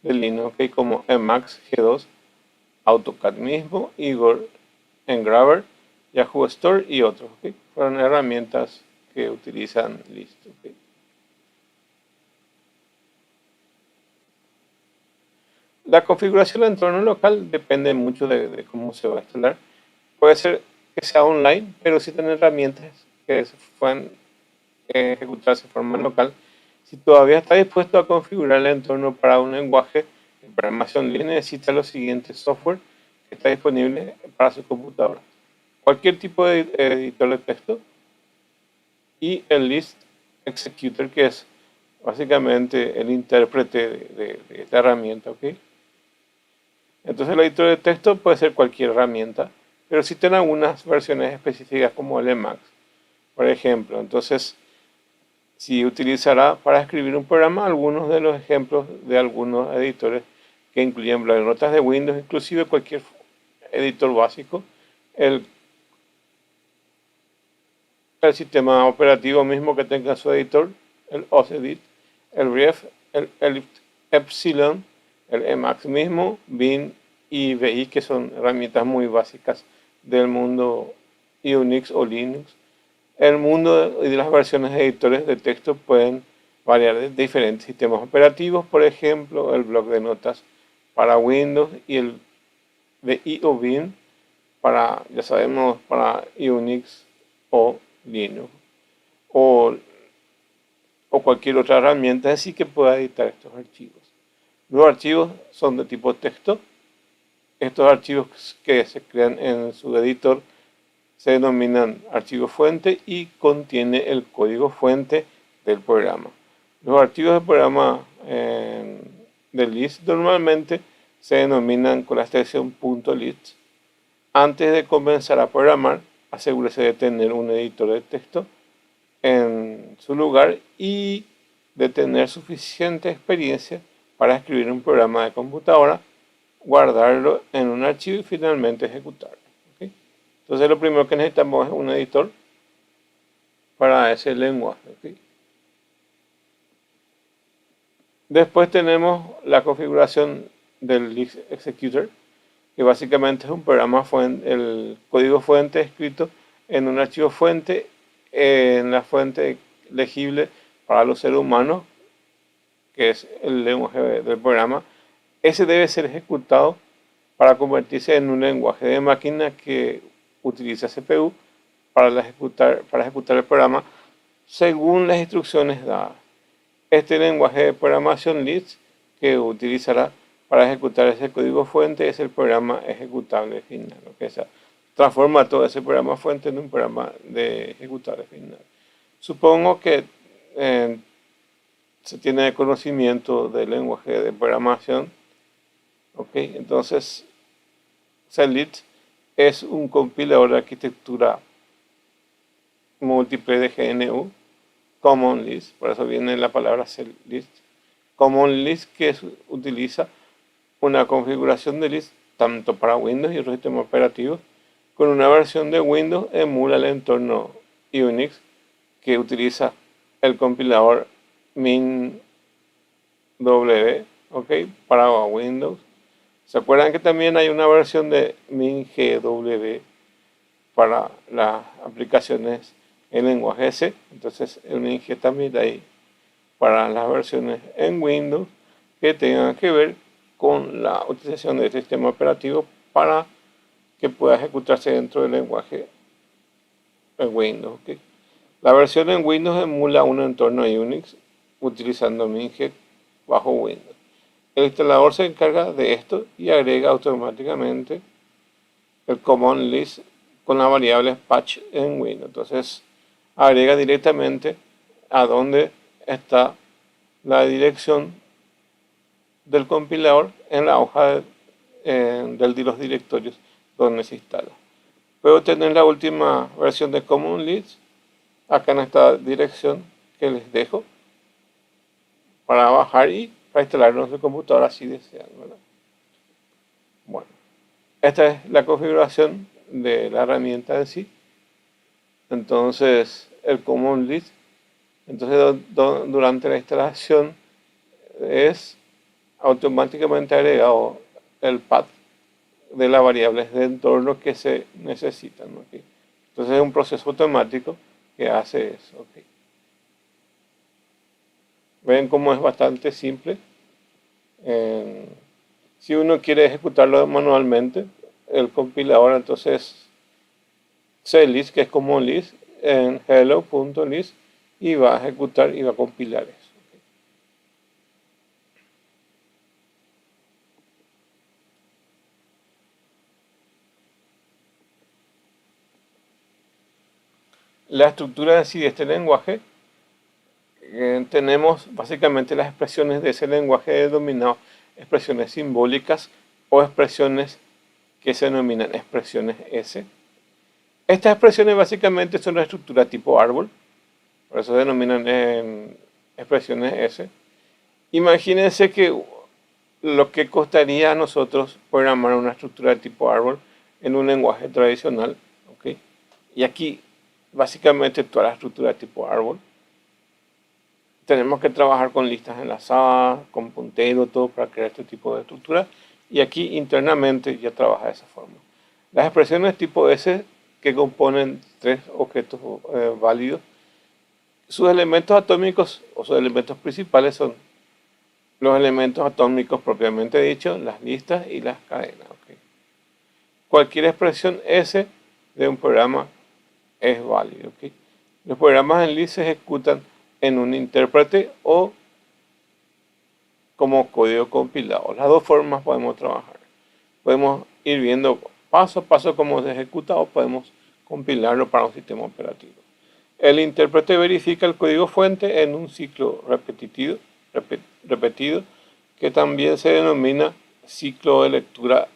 Linux, ¿ok? Como Emacs, G2, AutoCAD mismo, Igor, Engraver, Yahoo Store y otros, ¿ok? Fueron herramientas que utilizan Lisp, ¿ok? La configuración del entorno local depende mucho de cómo se va a instalar. Puede ser que sea online, pero si tienen herramientas que se puedan ejecutarse de forma local. Si todavía está dispuesto a configurar el entorno para un lenguaje de programación libre, necesita los siguientes software que está disponible para su computadora. Cualquier tipo de editor de texto y el Lisp Executor, que es básicamente el intérprete de esta herramienta, ¿ok? Entonces el editor de texto puede ser cualquier herramienta, pero existen algunas versiones específicas como el Emacs, por ejemplo. Entonces, si utilizará para escribir un programa algunos de los ejemplos de algunos editores que incluyen bloc de notas de Windows, inclusive cualquier editor básico, el sistema operativo mismo que tenga su editor, el OSEDIT, el Brief, el Epsilon, el Emacs mismo, Bin y VI, que son herramientas muy básicas del mundo Unix o Linux. El mundo y las versiones de editores de texto pueden variar de diferentes sistemas operativos, por ejemplo, el bloc de notas para Windows y el VI o Bin para, ya sabemos, para Unix o Linux o cualquier otra herramienta así que pueda editar estos archivos. Los archivos son de tipo texto. Estos archivos que se crean en su editor se denominan archivos fuente y contiene el código fuente del programa. Los archivos del programa de Lisp normalmente se denominan con la extensión .lisp. Antes de comenzar a programar, asegúrese de tener un editor de texto en su lugar y de tener suficiente experiencia para escribir un programa de computadora, guardarlo en un archivo y finalmente ejecutarlo. ¿Okay? Entonces lo primero que necesitamos es un editor para ese lenguaje. ¿Okay? Después tenemos la configuración del Lisp Executor, que básicamente es un programa fuente, el código fuente escrito en un archivo fuente, en la fuente legible para los seres humanos, que es el lenguaje del programa. Ese debe ser ejecutado para convertirse en un lenguaje de máquina que utiliza CPU para ejecutar el programa según las instrucciones dadas. Este lenguaje de programación Lisp que utilizará para ejecutar ese código fuente es el programa ejecutable final. O sea, transforma todo ese programa fuente en un programa de ejecutable final. Supongo que se tiene conocimiento del lenguaje de programación. Okay, entonces, Lisp es un compilador de arquitectura múltiple de GNU, Common Lisp, por eso viene la palabra Lisp. Common Lisp que utiliza una configuración de Lisp tanto para Windows y otros sistemas operativos. Con una versión de Windows emula el entorno Unix que utiliza el compilador MinW, okay, para Windows. ¿Se acuerdan que también hay una versión de MinGW para las aplicaciones en lenguaje C. Entonces el Minget también ahí para las versiones en Windows que tengan que ver con la utilización del sistema operativo para que pueda ejecutarse dentro del lenguaje en Windows. ¿Okay? La versión en Windows emula un entorno Unix utilizando Minget bajo Windows. El instalador se encarga de esto y agrega automáticamente el command list con la variable patch en Windows. Entonces agrega directamente a dónde está la dirección del compilador en la hoja de los directorios donde se instala. Puedo tener la última versión de command list acá en esta dirección que les dejo para bajar y para instalarlo en su computadora si desean, ¿verdad? Bueno, esta es la configuración de la herramienta en sí. Entonces, el command list, entonces durante la instalación es automáticamente agregado el path de las variables de entorno que se necesitan. ¿Okay? Entonces es un proceso automático que hace eso. ¿Okay? Ven cómo es bastante simple. Si uno quiere ejecutarlo manualmente, el compilador entonces clist, que es como list, en hello.list y va a ejecutar y va a compilar eso. ¿Okay? La estructura en sí de este lenguaje, tenemos básicamente las expresiones de ese lenguaje denominado expresiones simbólicas o expresiones que se denominan expresiones S. Estas expresiones básicamente son una estructura tipo árbol, por eso se denominan expresiones S. Imagínense que lo que costaría a nosotros programar una estructura de tipo árbol en un lenguaje tradicional, ¿okay? Y aquí básicamente toda la estructura de tipo árbol. Tenemos que trabajar con listas enlazadas, con puntero, todo para crear este tipo de estructura. Y aquí internamente ya trabaja de esa forma. Las expresiones tipo S que componen tres objetos válidos, sus elementos atómicos o sus elementos principales son los elementos atómicos propiamente dichos, las listas y las cadenas. ¿Okay? Cualquier expresión S de un programa es válido. ¿Okay? Los programas en list se ejecutan en un intérprete o como código compilado. Las dos formas podemos trabajar. Podemos ir viendo paso a paso cómo se ejecuta o podemos compilarlo para un sistema operativo. El intérprete verifica el código fuente en un ciclo repetido que también se denomina ciclo de lectura,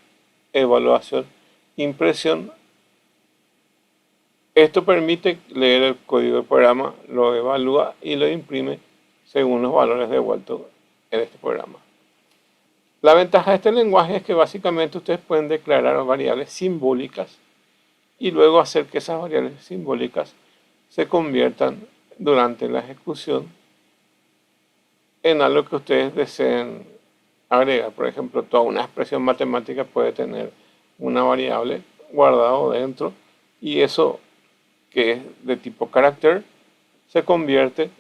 evaluación, impresión. Esto permite leer el código del programa, lo evalúa y lo imprime según los valores devueltos en este programa. La ventaja de este lenguaje es que básicamente ustedes pueden declarar variables simbólicas y luego hacer que esas variables simbólicas se conviertan durante la ejecución en algo que ustedes deseen agregar. Por ejemplo, toda una expresión matemática puede tener una variable guardada dentro y eso que es de tipo carácter se convierte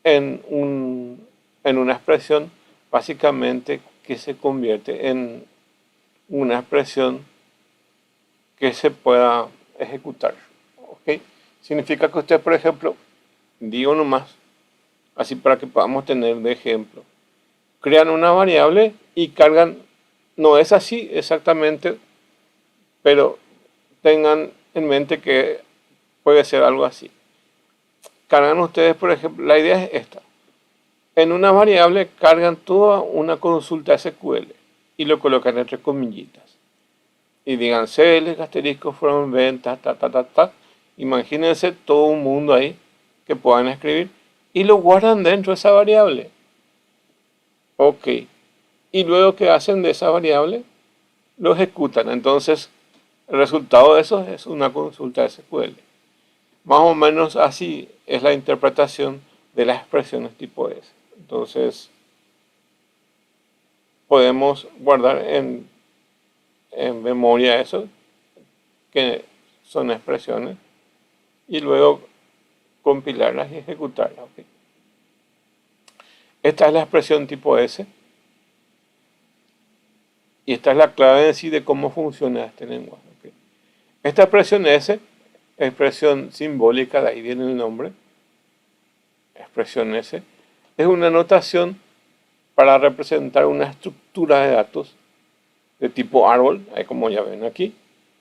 en una expresión básicamente que se convierte en una expresión que se pueda ejecutar. ¿Okay? Significa que usted, por ejemplo, digo nomás, así para que podamos tener de ejemplo, crean una variable y cargan, no es así exactamente, pero tengan en mente que puede ser algo así. Cargan ustedes, por ejemplo, la idea es esta. En una variable cargan toda una consulta SQL y lo colocan entre comillitas. Y digan CL, asterisco, from, ventas, Imagínense todo un mundo ahí que puedan escribir y lo guardan dentro de esa variable. Ok. Y luego que hacen de esa variable, lo ejecutan. Entonces, el resultado de eso es una consulta SQL. Más o menos así es la interpretación de las expresiones tipo S. Entonces, podemos guardar en memoria eso, que son expresiones, y luego compilarlas y ejecutarlas. ¿Okay? Esta es la expresión tipo S, y esta es la clave en sí de cómo funciona este lenguaje. ¿Okay? Esta expresión S, expresión simbólica, de ahí viene el nombre, expresión S, es una notación para representar una estructura de datos de tipo árbol, ahí como ya ven aquí,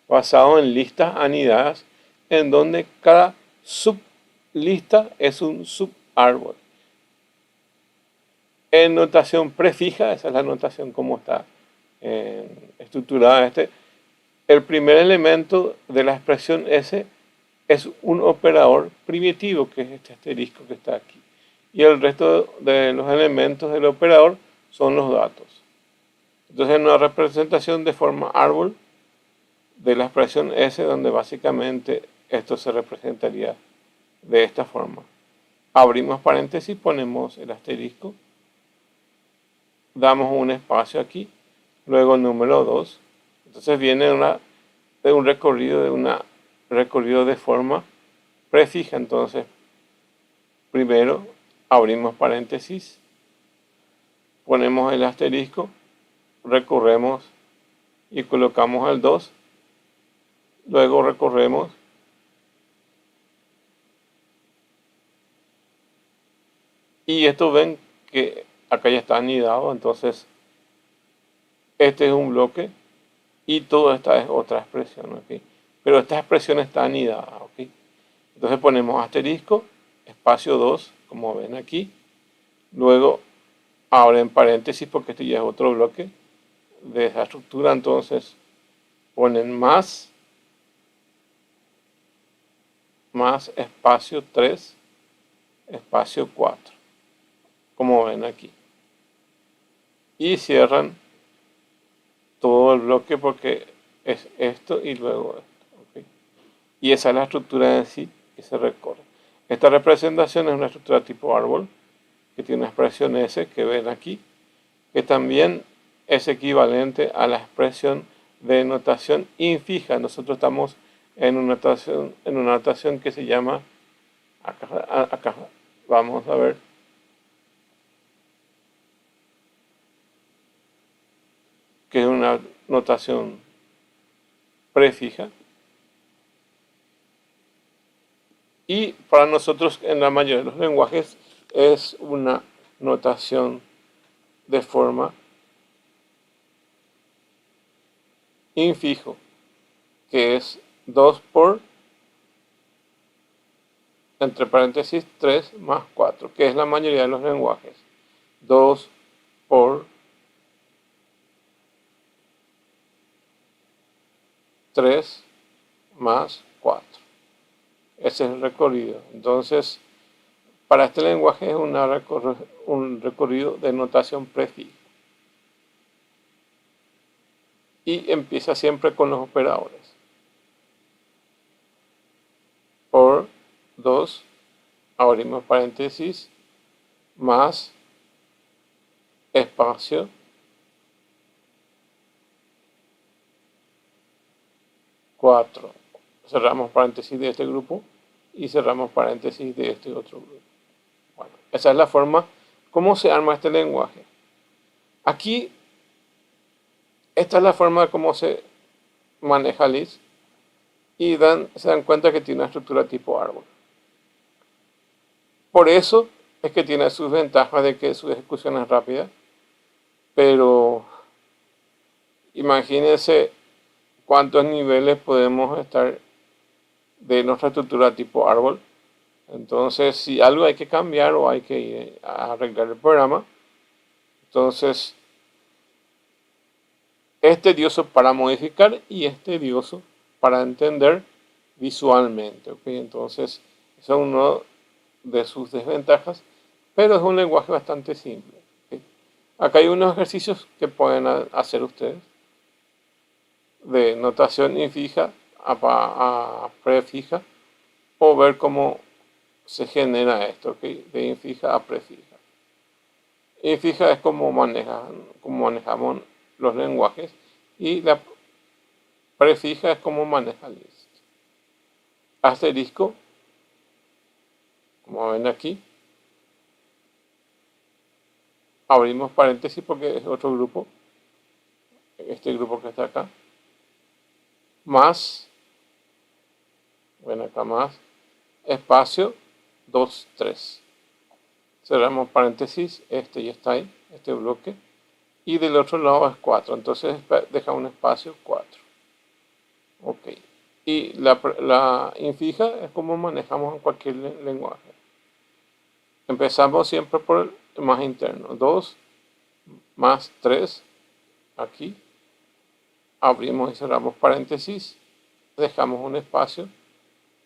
basado en listas anidadas, en donde cada sublista es un subárbol. En notación prefija, esa es la notación como está estructurada el primer elemento de la expresión S es un operador primitivo, que es este asterisco que está aquí. Y el resto de los elementos del operador son los datos. Entonces, en una representación de forma árbol de la expresión S, donde básicamente esto se representaría de esta forma. Abrimos paréntesis, ponemos el asterisco, damos un espacio aquí, luego el número 2. Entonces viene de un recorrido de forma prefija. Entonces, primero abrimos paréntesis, ponemos el asterisco, recorremos y colocamos el 2, luego recorremos y esto ven que acá ya está anidado, entonces este es un bloque y toda esta es otra expresión, ¿okay? Pero esta expresión está anidada, ¿okay? Entonces ponemos asterisco, espacio 2, como ven aquí, luego abren paréntesis porque este ya es otro bloque de esa estructura, entonces ponen más espacio 3, espacio 4, como ven aquí. Y cierran todo el bloque porque es esto y luego esto. ¿Okay? Y esa es la estructura en sí que se recorre. Esta representación es una estructura tipo árbol que tiene una expresión S que ven aquí, que también es equivalente a la expresión de notación infija. Nosotros estamos en una notación que se llama, acá vamos a ver, que es una notación prefija. Y para nosotros, en la mayoría de los lenguajes, es una notación de forma infijo, que es 2 por, entre paréntesis, 3 más 4, que es la mayoría de los lenguajes. 2 por 3 más 4. Ese es el recorrido. Entonces, para este lenguaje es un recorrido de notación prefija. Y empieza siempre con los operadores. Por 2, abrimos paréntesis, más espacio, cuatro. Cerramos paréntesis de este grupo y cerramos paréntesis de este otro grupo. Bueno, esa es la forma como se arma este lenguaje. Aquí, esta es la forma de cómo se maneja Lisp y se dan cuenta que tiene una estructura tipo árbol. Por eso es que tiene sus ventajas de que su ejecución es rápida, pero imagínense cuántos niveles podemos estar de nuestra estructura tipo árbol. Entonces, si algo hay que cambiar o hay que ir a arreglar el programa, entonces es tedioso para modificar y es tedioso para entender visualmente. ¿Okay? Entonces, eso es uno de sus desventajas, pero es un lenguaje bastante simple. ¿Okay? Acá hay unos ejercicios que pueden hacer ustedes de notación infija a prefija, o ver cómo se genera esto, ¿okay? De infija a prefija. Infija es como manejamos los lenguajes y la prefija es como maneja Lisp. asterisco, como ven aquí, abrimos paréntesis porque es otro grupo, este grupo que está acá, más, ven acá más, espacio, 2, 3. Cerramos paréntesis, este ya está ahí, este bloque, y del otro lado es 4, entonces deja un espacio 4. Ok, y la infija es como manejamos en cualquier lenguaje. Empezamos siempre por el más interno, 2 más 3, aquí, abrimos y cerramos paréntesis, dejamos un espacio,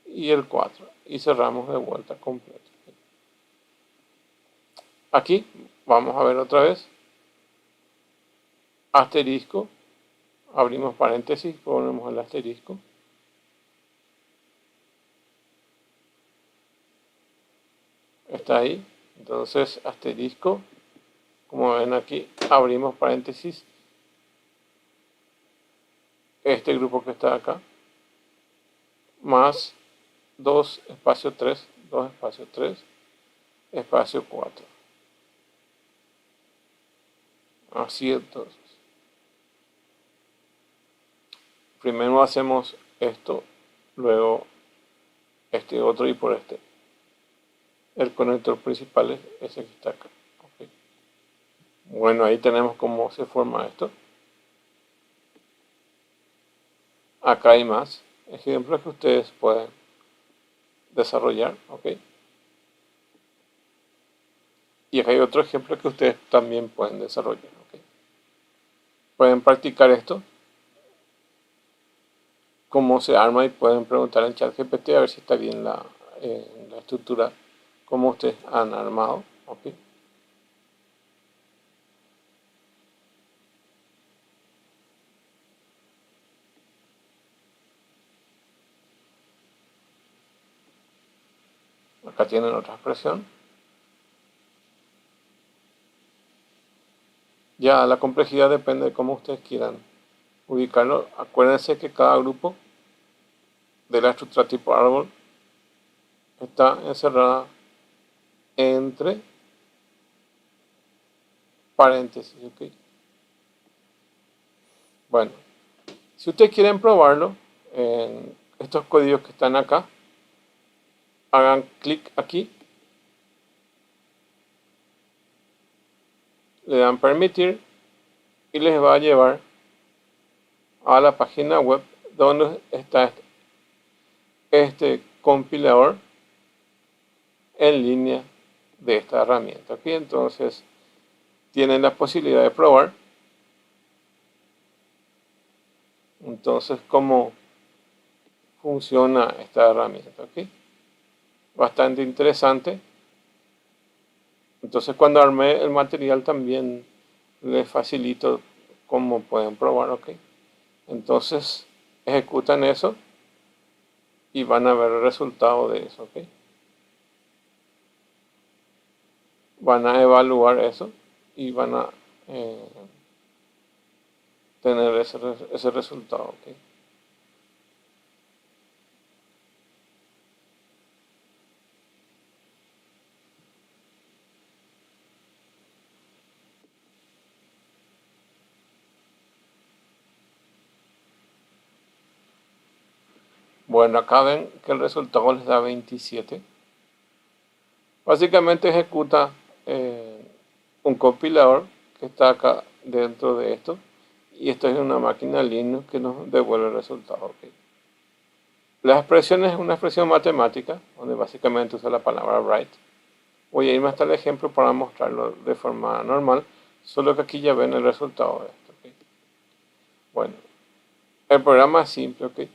y el 4, y cerramos de vuelta completo. Aquí vamos a ver otra vez, asterisco, abrimos paréntesis, ponemos el asterisco, está ahí, entonces asterisco, como ven aquí, abrimos paréntesis, este grupo que está acá, más 2 espacio 3, 2 espacio 3, espacio 4. Así entonces. Primero hacemos esto, luego este otro y por este. El conector principal es ese que está acá. Okay. Bueno, ahí tenemos cómo se forma esto. Acá hay más ejemplos que ustedes pueden desarrollar. Okay. Y acá hay otro ejemplo que ustedes también pueden desarrollar. Okay. Pueden practicar esto. Cómo se arma y pueden preguntar en ChatGPT a ver si está bien la estructura como ustedes han armado. Okay. Acá tienen otra expresión. Ya la complejidad depende de cómo ustedes quieran ubicarlo. Acuérdense que cada grupo de la estructura tipo árbol está encerrada entre paréntesis. ¿Okay? Bueno, si ustedes quieren probarlo, en estos códigos que están acá, hagan clic aquí, le dan permitir y les va a llevar a la página web donde está este compilador en línea de esta herramienta. Aquí entonces tienen la posibilidad de probar. Entonces, cómo funciona esta herramienta. ¿Okay? Bastante interesante. Entonces, cuando armé el material también les facilito cómo pueden probar. ¿Okay? Entonces, ejecutan eso y van a ver el resultado de eso. ¿Okay? Van a evaluar eso y van a tener ese resultado. ¿Okay? Bueno, acá ven que el resultado les da 27. Básicamente ejecuta un compilador que está acá dentro de esto. Y esto es una máquina Linux que nos devuelve el resultado. ¿Okay? La expresión es una expresión matemática, donde básicamente usa la palabra write. Voy a irme hasta el ejemplo para mostrarlo de forma normal, solo que aquí ya ven el resultado de esto. ¿Okay? Bueno, el programa es simple. ¿Okay?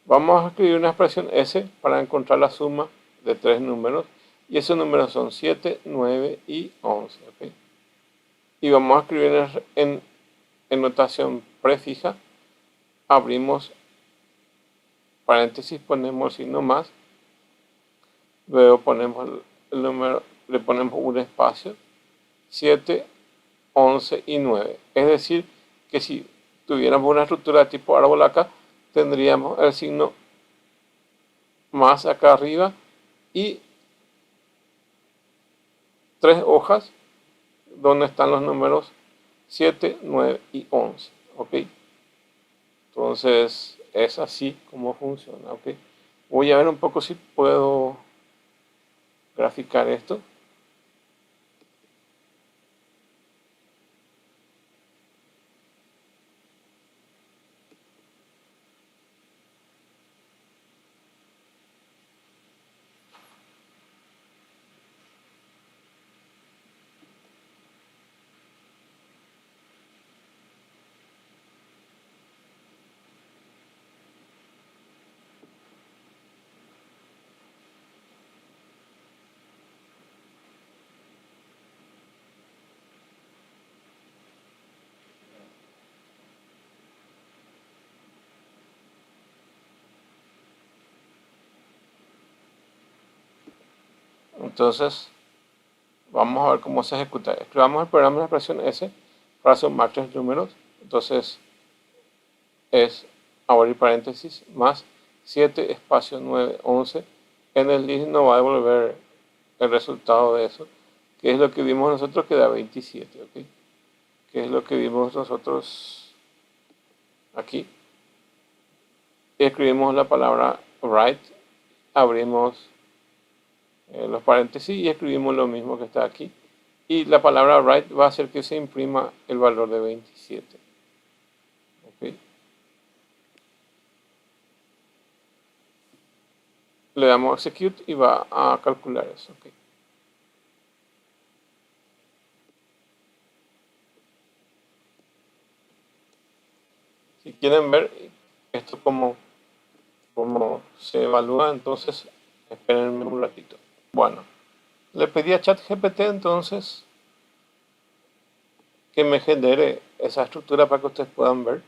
Vamos a escribir una expresión S para encontrar la suma de 3 números. Y esos números son 7, 9 y 11. ¿Okay? Y vamos a escribir en notación prefija. Abrimos paréntesis, ponemos el signo más. Luego ponemos el número, le ponemos un espacio. 7, 11 y 9. Es decir, que si tuviéramos una estructura de tipo árbol acá, tendríamos el signo más acá arriba y 3 hojas donde están los números 7, 9 y 11. ¿Ok? Entonces es así como funciona. ¿Ok? Voy a ver un poco si puedo graficar esto. Entonces, vamos a ver cómo se ejecuta. Escribamos el programa de la expresión S para sumar tres números. Entonces, es abrir paréntesis más 7 espacio 9, 11. En el list nos va a devolver el resultado de eso, que es lo que vimos nosotros que da 27. ¿Ok? Que es lo que vimos nosotros aquí. Escribimos la palabra write, abrimos los paréntesis y escribimos lo mismo que está aquí. Y la palabra write va a hacer que se imprima el valor de 27. ¿Ok? Le damos execute y va a calcular eso. ¿Ok? Si quieren ver esto cómo se evalúa, entonces espérenme un ratito. Bueno, le pedí a ChatGPT entonces que me genere esa estructura para que ustedes puedan ver.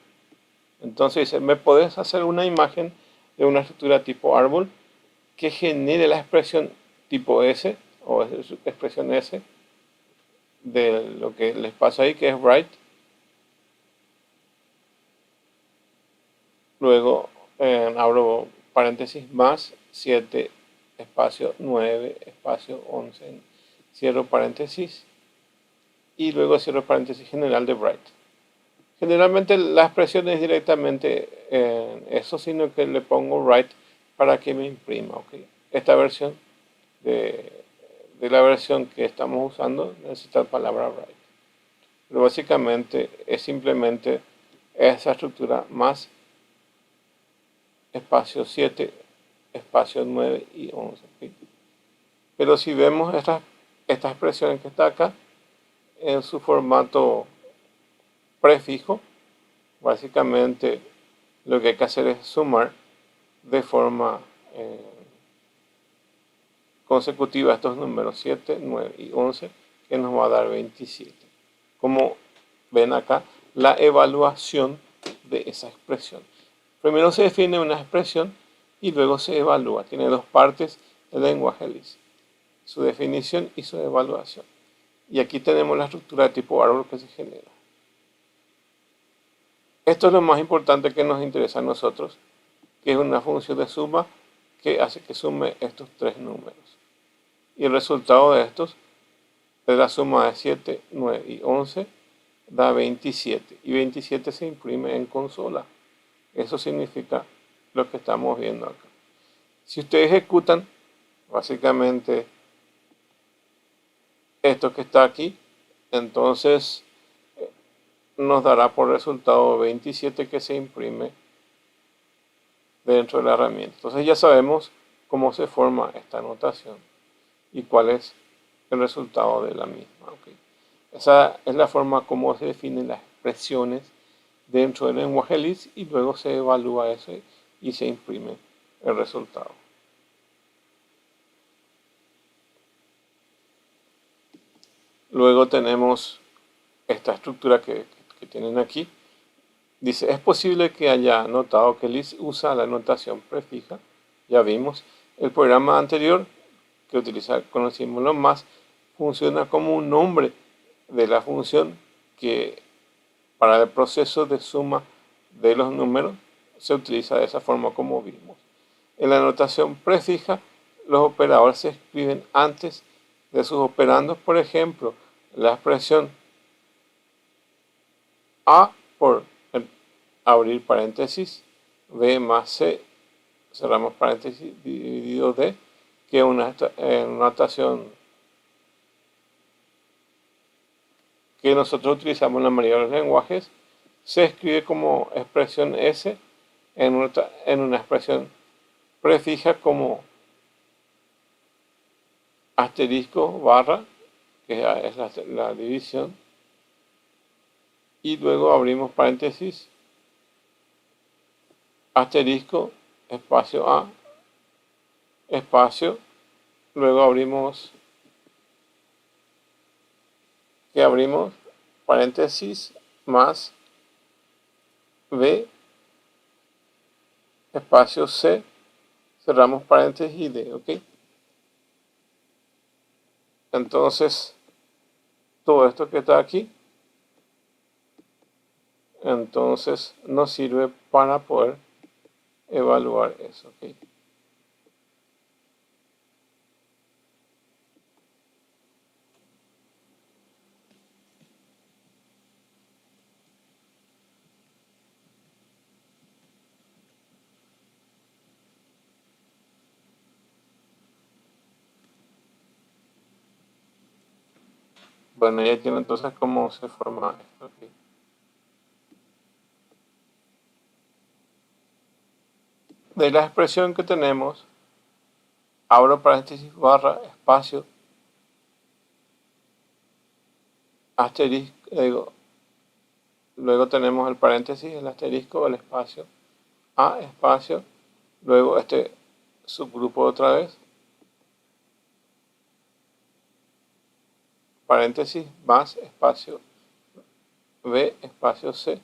Entonces dice, ¿me podés hacer una imagen de una estructura tipo árbol que genere la expresión tipo S o expresión S de lo que les pasa ahí, que es write? Luego abro paréntesis más 7 espacio 9 espacio 11, cierro paréntesis y luego cierro paréntesis general de write. Generalmente la expresión es directamente eso, sino que le pongo write para que me imprima. ¿Okay? Esta versión de la versión que estamos usando necesita la palabra write. Pero básicamente es simplemente esa estructura más espacio 7, espacio 9 y 11. ¿Sí? Pero si vemos esta expresión que está acá, en su formato prefijo, básicamente lo que hay que hacer es sumar de forma consecutiva estos números 7, 9 y 11, que nos va a dar 27. Como ven acá, la evaluación de esa expresión. Primero se define una expresión y luego se evalúa. Tiene dos partes el lenguaje Lisp: su definición y su evaluación. Y aquí tenemos la estructura de tipo árbol que se genera. Esto es lo más importante que nos interesa a nosotros, que es una función de suma que hace que sume estos tres números. Y el resultado de estos, de la suma de 7, 9 y 11, da 27. Y 27 se imprime en consola. Eso significa lo que estamos viendo acá. Si ustedes ejecutan, básicamente, esto que está aquí, entonces nos dará por resultado 27 que se imprime dentro de la herramienta. Entonces ya sabemos cómo se forma esta notación y cuál es el resultado de la misma. ¿Okay? Esa es la forma como se definen las expresiones dentro del lenguaje Lisp y luego se evalúa eso y se imprime el resultado. Luego tenemos esta estructura que tienen aquí. Dice, es posible que haya notado que Lisp usa la notación prefija. Ya vimos, el programa anterior que utiliza, conocimos lo más, funciona como un nombre de la función que para el proceso de suma de los números se utiliza de esa forma como vimos. En la notación prefija, los operadores se escriben antes de sus operandos. Por ejemplo, la expresión A por abrir paréntesis, B más C, cerramos paréntesis, dividido D, que es una notación que nosotros utilizamos en la mayoría de los lenguajes, se escribe como expresión S en una expresión prefija como asterisco barra, que es la división, y luego abrimos paréntesis, asterisco, espacio A, espacio, luego abrimos paréntesis más B, espacio C, cerramos paréntesis y D, ¿ok? Entonces, todo esto que está aquí, entonces nos sirve para poder evaluar eso, ¿ok? Bueno, ya tiene entonces cómo se forma esto aquí. De la expresión que tenemos, abro paréntesis barra, espacio, asterisco, luego tenemos el paréntesis, el asterisco, el espacio, A, espacio, luego este subgrupo otra vez, paréntesis más espacio B, espacio C,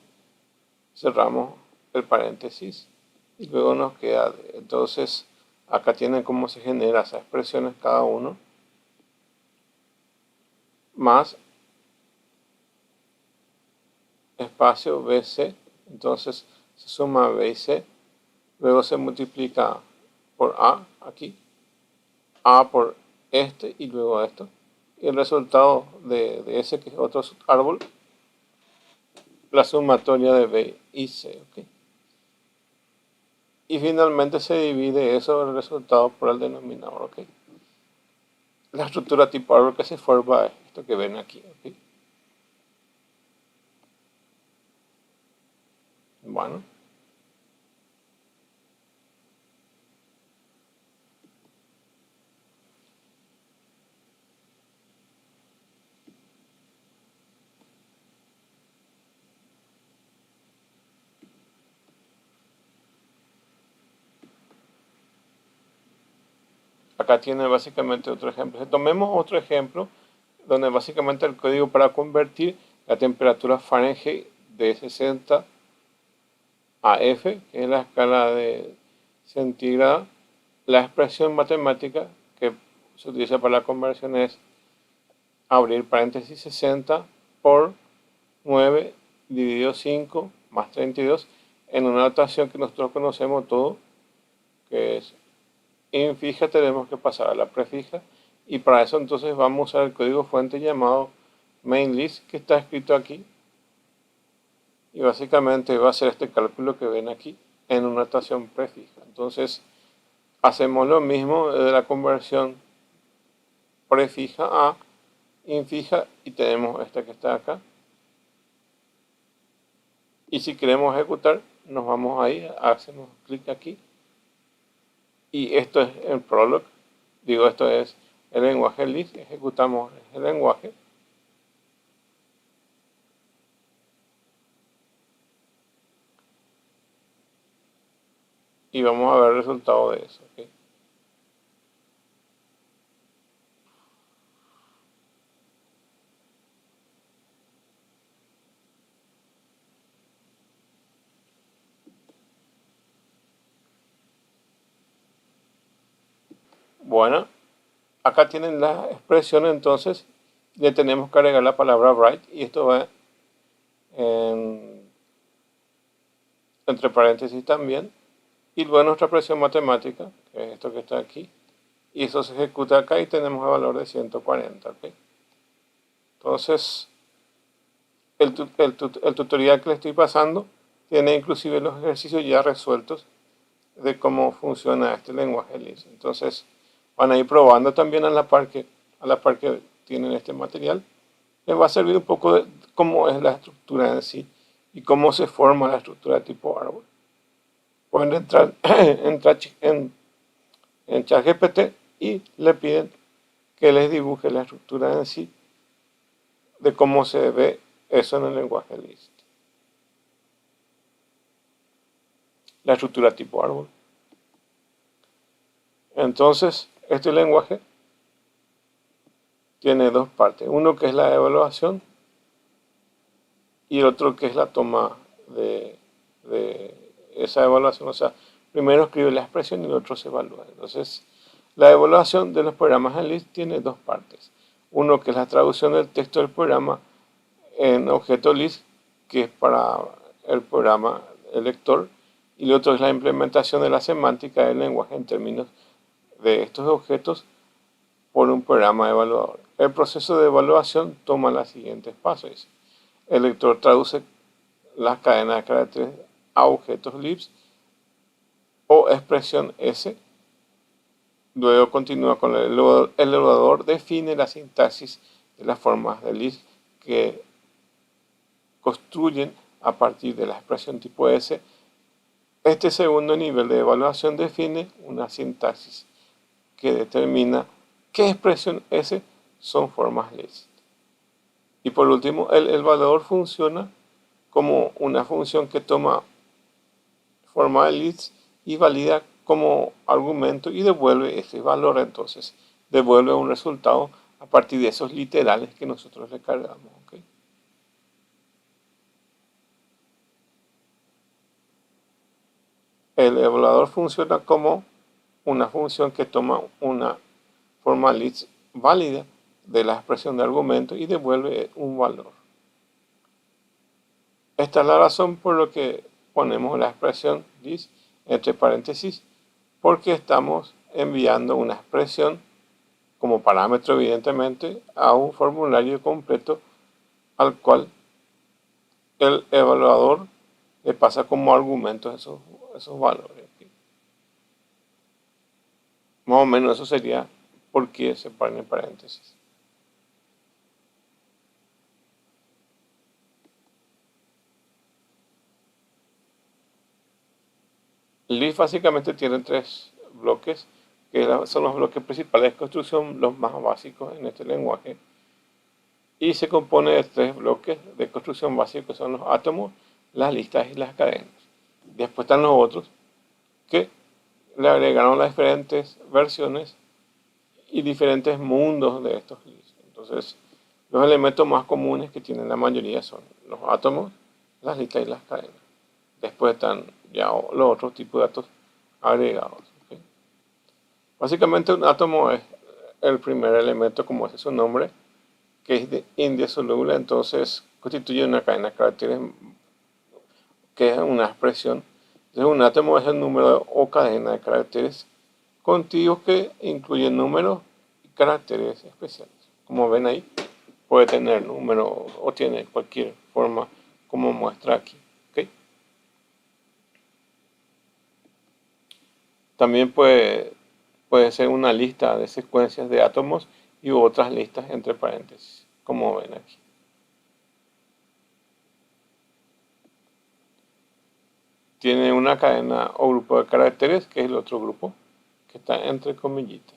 cerramos el paréntesis y luego nos queda, entonces acá tienen cómo se generan esas expresiones cada uno, más espacio BC, entonces se suma B y C, luego se multiplica por A aquí, A por este y luego esto, y el resultado de ese, que es otro árbol, la sumatoria de B y C, ¿ok? Y finalmente se divide eso, el resultado, por el denominador, ¿ok? La estructura tipo árbol que se forma es esto que ven aquí, ¿ok? Bueno. Acá tiene básicamente otro ejemplo. Tomemos otro ejemplo donde básicamente el código para convertir la temperatura Fahrenheit de 60 a F, que es la escala de centígrado, la expresión matemática que se utiliza para la conversión es abrir paréntesis 60 por 9 dividido 5 más 32 en una notación que nosotros conocemos todo, que es infija, tenemos que pasar a la prefija, y para eso entonces vamos a usar el código fuente llamado mainList, que está escrito aquí, y básicamente va a hacer este cálculo que ven aquí en una notación prefija. Entonces hacemos lo mismo de la conversión prefija a infija y tenemos esta que está acá, y si queremos ejecutar nos vamos ahí, hacemos clic aquí, y esto es el prolog, digo, esto es el lenguaje Lisp, ejecutamos el lenguaje. Y vamos a ver el resultado de eso, ¿ok? Bueno, acá tienen la expresión, entonces le tenemos que agregar la palabra write, y esto va entre paréntesis también, y luego nuestra expresión matemática, que es esto que está aquí, y eso se ejecuta acá y tenemos el valor de 140. ¿Okay? Entonces, el tutorial que le estoy pasando tiene inclusive los ejercicios ya resueltos de cómo funciona este lenguaje Lisp. Entonces, van a ir probando también a la par que tienen este material. Les va a servir un poco de cómo es la estructura en sí y cómo se forma la estructura tipo árbol. Pueden entrar en ChatGPT y le piden que les dibuje la estructura en sí de cómo se ve eso en el lenguaje Lisp. La estructura tipo árbol. Entonces, este lenguaje tiene dos partes. Uno que es la evaluación y el otro que es la toma de esa evaluación. O sea, primero escribe la expresión y el otro se evalúa. Entonces, la evaluación de los programas en Lisp tiene dos partes. Uno que es la traducción del texto del programa en objeto Lisp, que es para el programa, el lector, y el otro es la implementación de la semántica del lenguaje en términos de estos objetos por un programa evaluador. El proceso de evaluación toma los siguientes pasos. El lector traduce las cadenas de caracteres a objetos Lisp o expresión S. Luego continúa con el evaluador, define la sintaxis de las formas de Lisp que construyen a partir de la expresión tipo S. Este segundo nivel de evaluación define una sintaxis que determina qué expresión S son formas Lisp. Y por último, el evaluador funciona como una función que toma forma de Lisp y valida como argumento y devuelve ese valor. Entonces, devuelve un resultado a partir de esos literales que nosotros le cargamos. ¿Okay? El evaluador funciona como una función que toma una forma Lisp válida de la expresión de argumento y devuelve un valor. Esta es la razón por la que ponemos la expresión Lisp entre paréntesis, porque estamos enviando una expresión como parámetro, evidentemente, a un formulario completo al cual el evaluador le pasa como argumento esos valores. Más o menos eso sería por qué se ponen en paréntesis. Lisp básicamente tiene tres bloques, que son los bloques principales de construcción, los más básicos en este lenguaje. Y se compone de tres bloques de construcción básicos, que son los átomos, las listas y las cadenas. Después están los otros, que le agregaron las diferentes versiones y diferentes mundos de estos Lisp. Entonces, los elementos más comunes que tienen la mayoría son los átomos, las listas y las cadenas. Después están ya los otros tipos de datos agregados. ¿Okay? Básicamente un átomo es el primer elemento, como dice su nombre, que es indisoluble, entonces constituye una cadena de caracteres que es una expresión. Entonces un átomo es el número o cadena de caracteres contiguos que incluyen números y caracteres especiales. Como ven ahí, puede tener número o tiene cualquier forma como muestra aquí. ¿Okay? También puede ser una lista de secuencias de átomos y otras listas entre paréntesis, como ven aquí. Tiene una cadena o grupo de caracteres, que es el otro grupo, que está entre comillitas.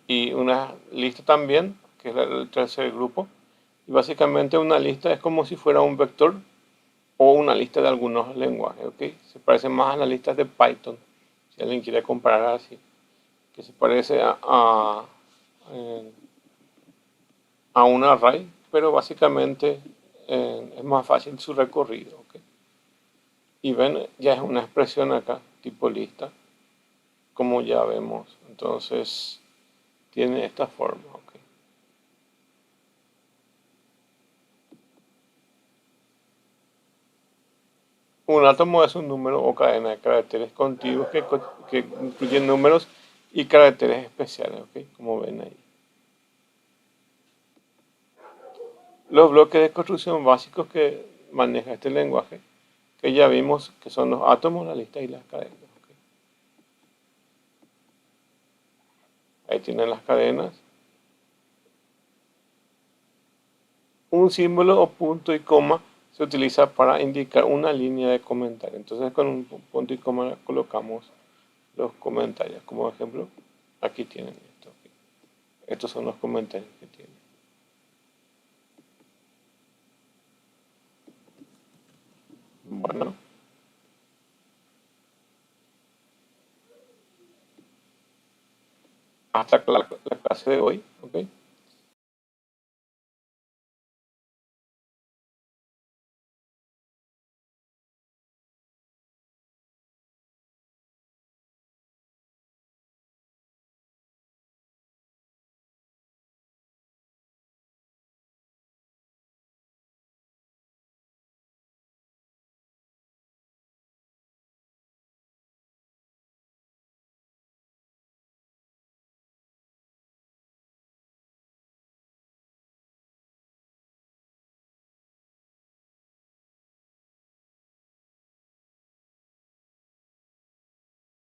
Y una lista también, que es el tercer grupo. Y básicamente una lista es como si fuera un vector o una lista de algunos lenguajes. ¿Okay? Se parece más a las listas de Python, si alguien quiere comparar así. Que se parece a un array, pero básicamente es más fácil su recorrido. ¿Ok? Y ven, ya es una expresión acá, tipo lista, como ya vemos. Entonces, tiene esta forma. ¿Ok? Un átomo es un número o cadena de caracteres contiguos que incluyen números y caracteres especiales, ¿ok? Como ven ahí. Los bloques de construcción básicos que maneja este lenguaje, que ya vimos que son los átomos, la lista y las cadenas. ¿Ok? Ahí tienen las cadenas. Un símbolo o punto y coma se utiliza para indicar una línea de comentario. Entonces con un punto y coma colocamos los comentarios. Como ejemplo, aquí tienen esto. ¿Ok? Estos son los comentarios que tienen. Bueno. Hasta la clase de hoy, ¿ok?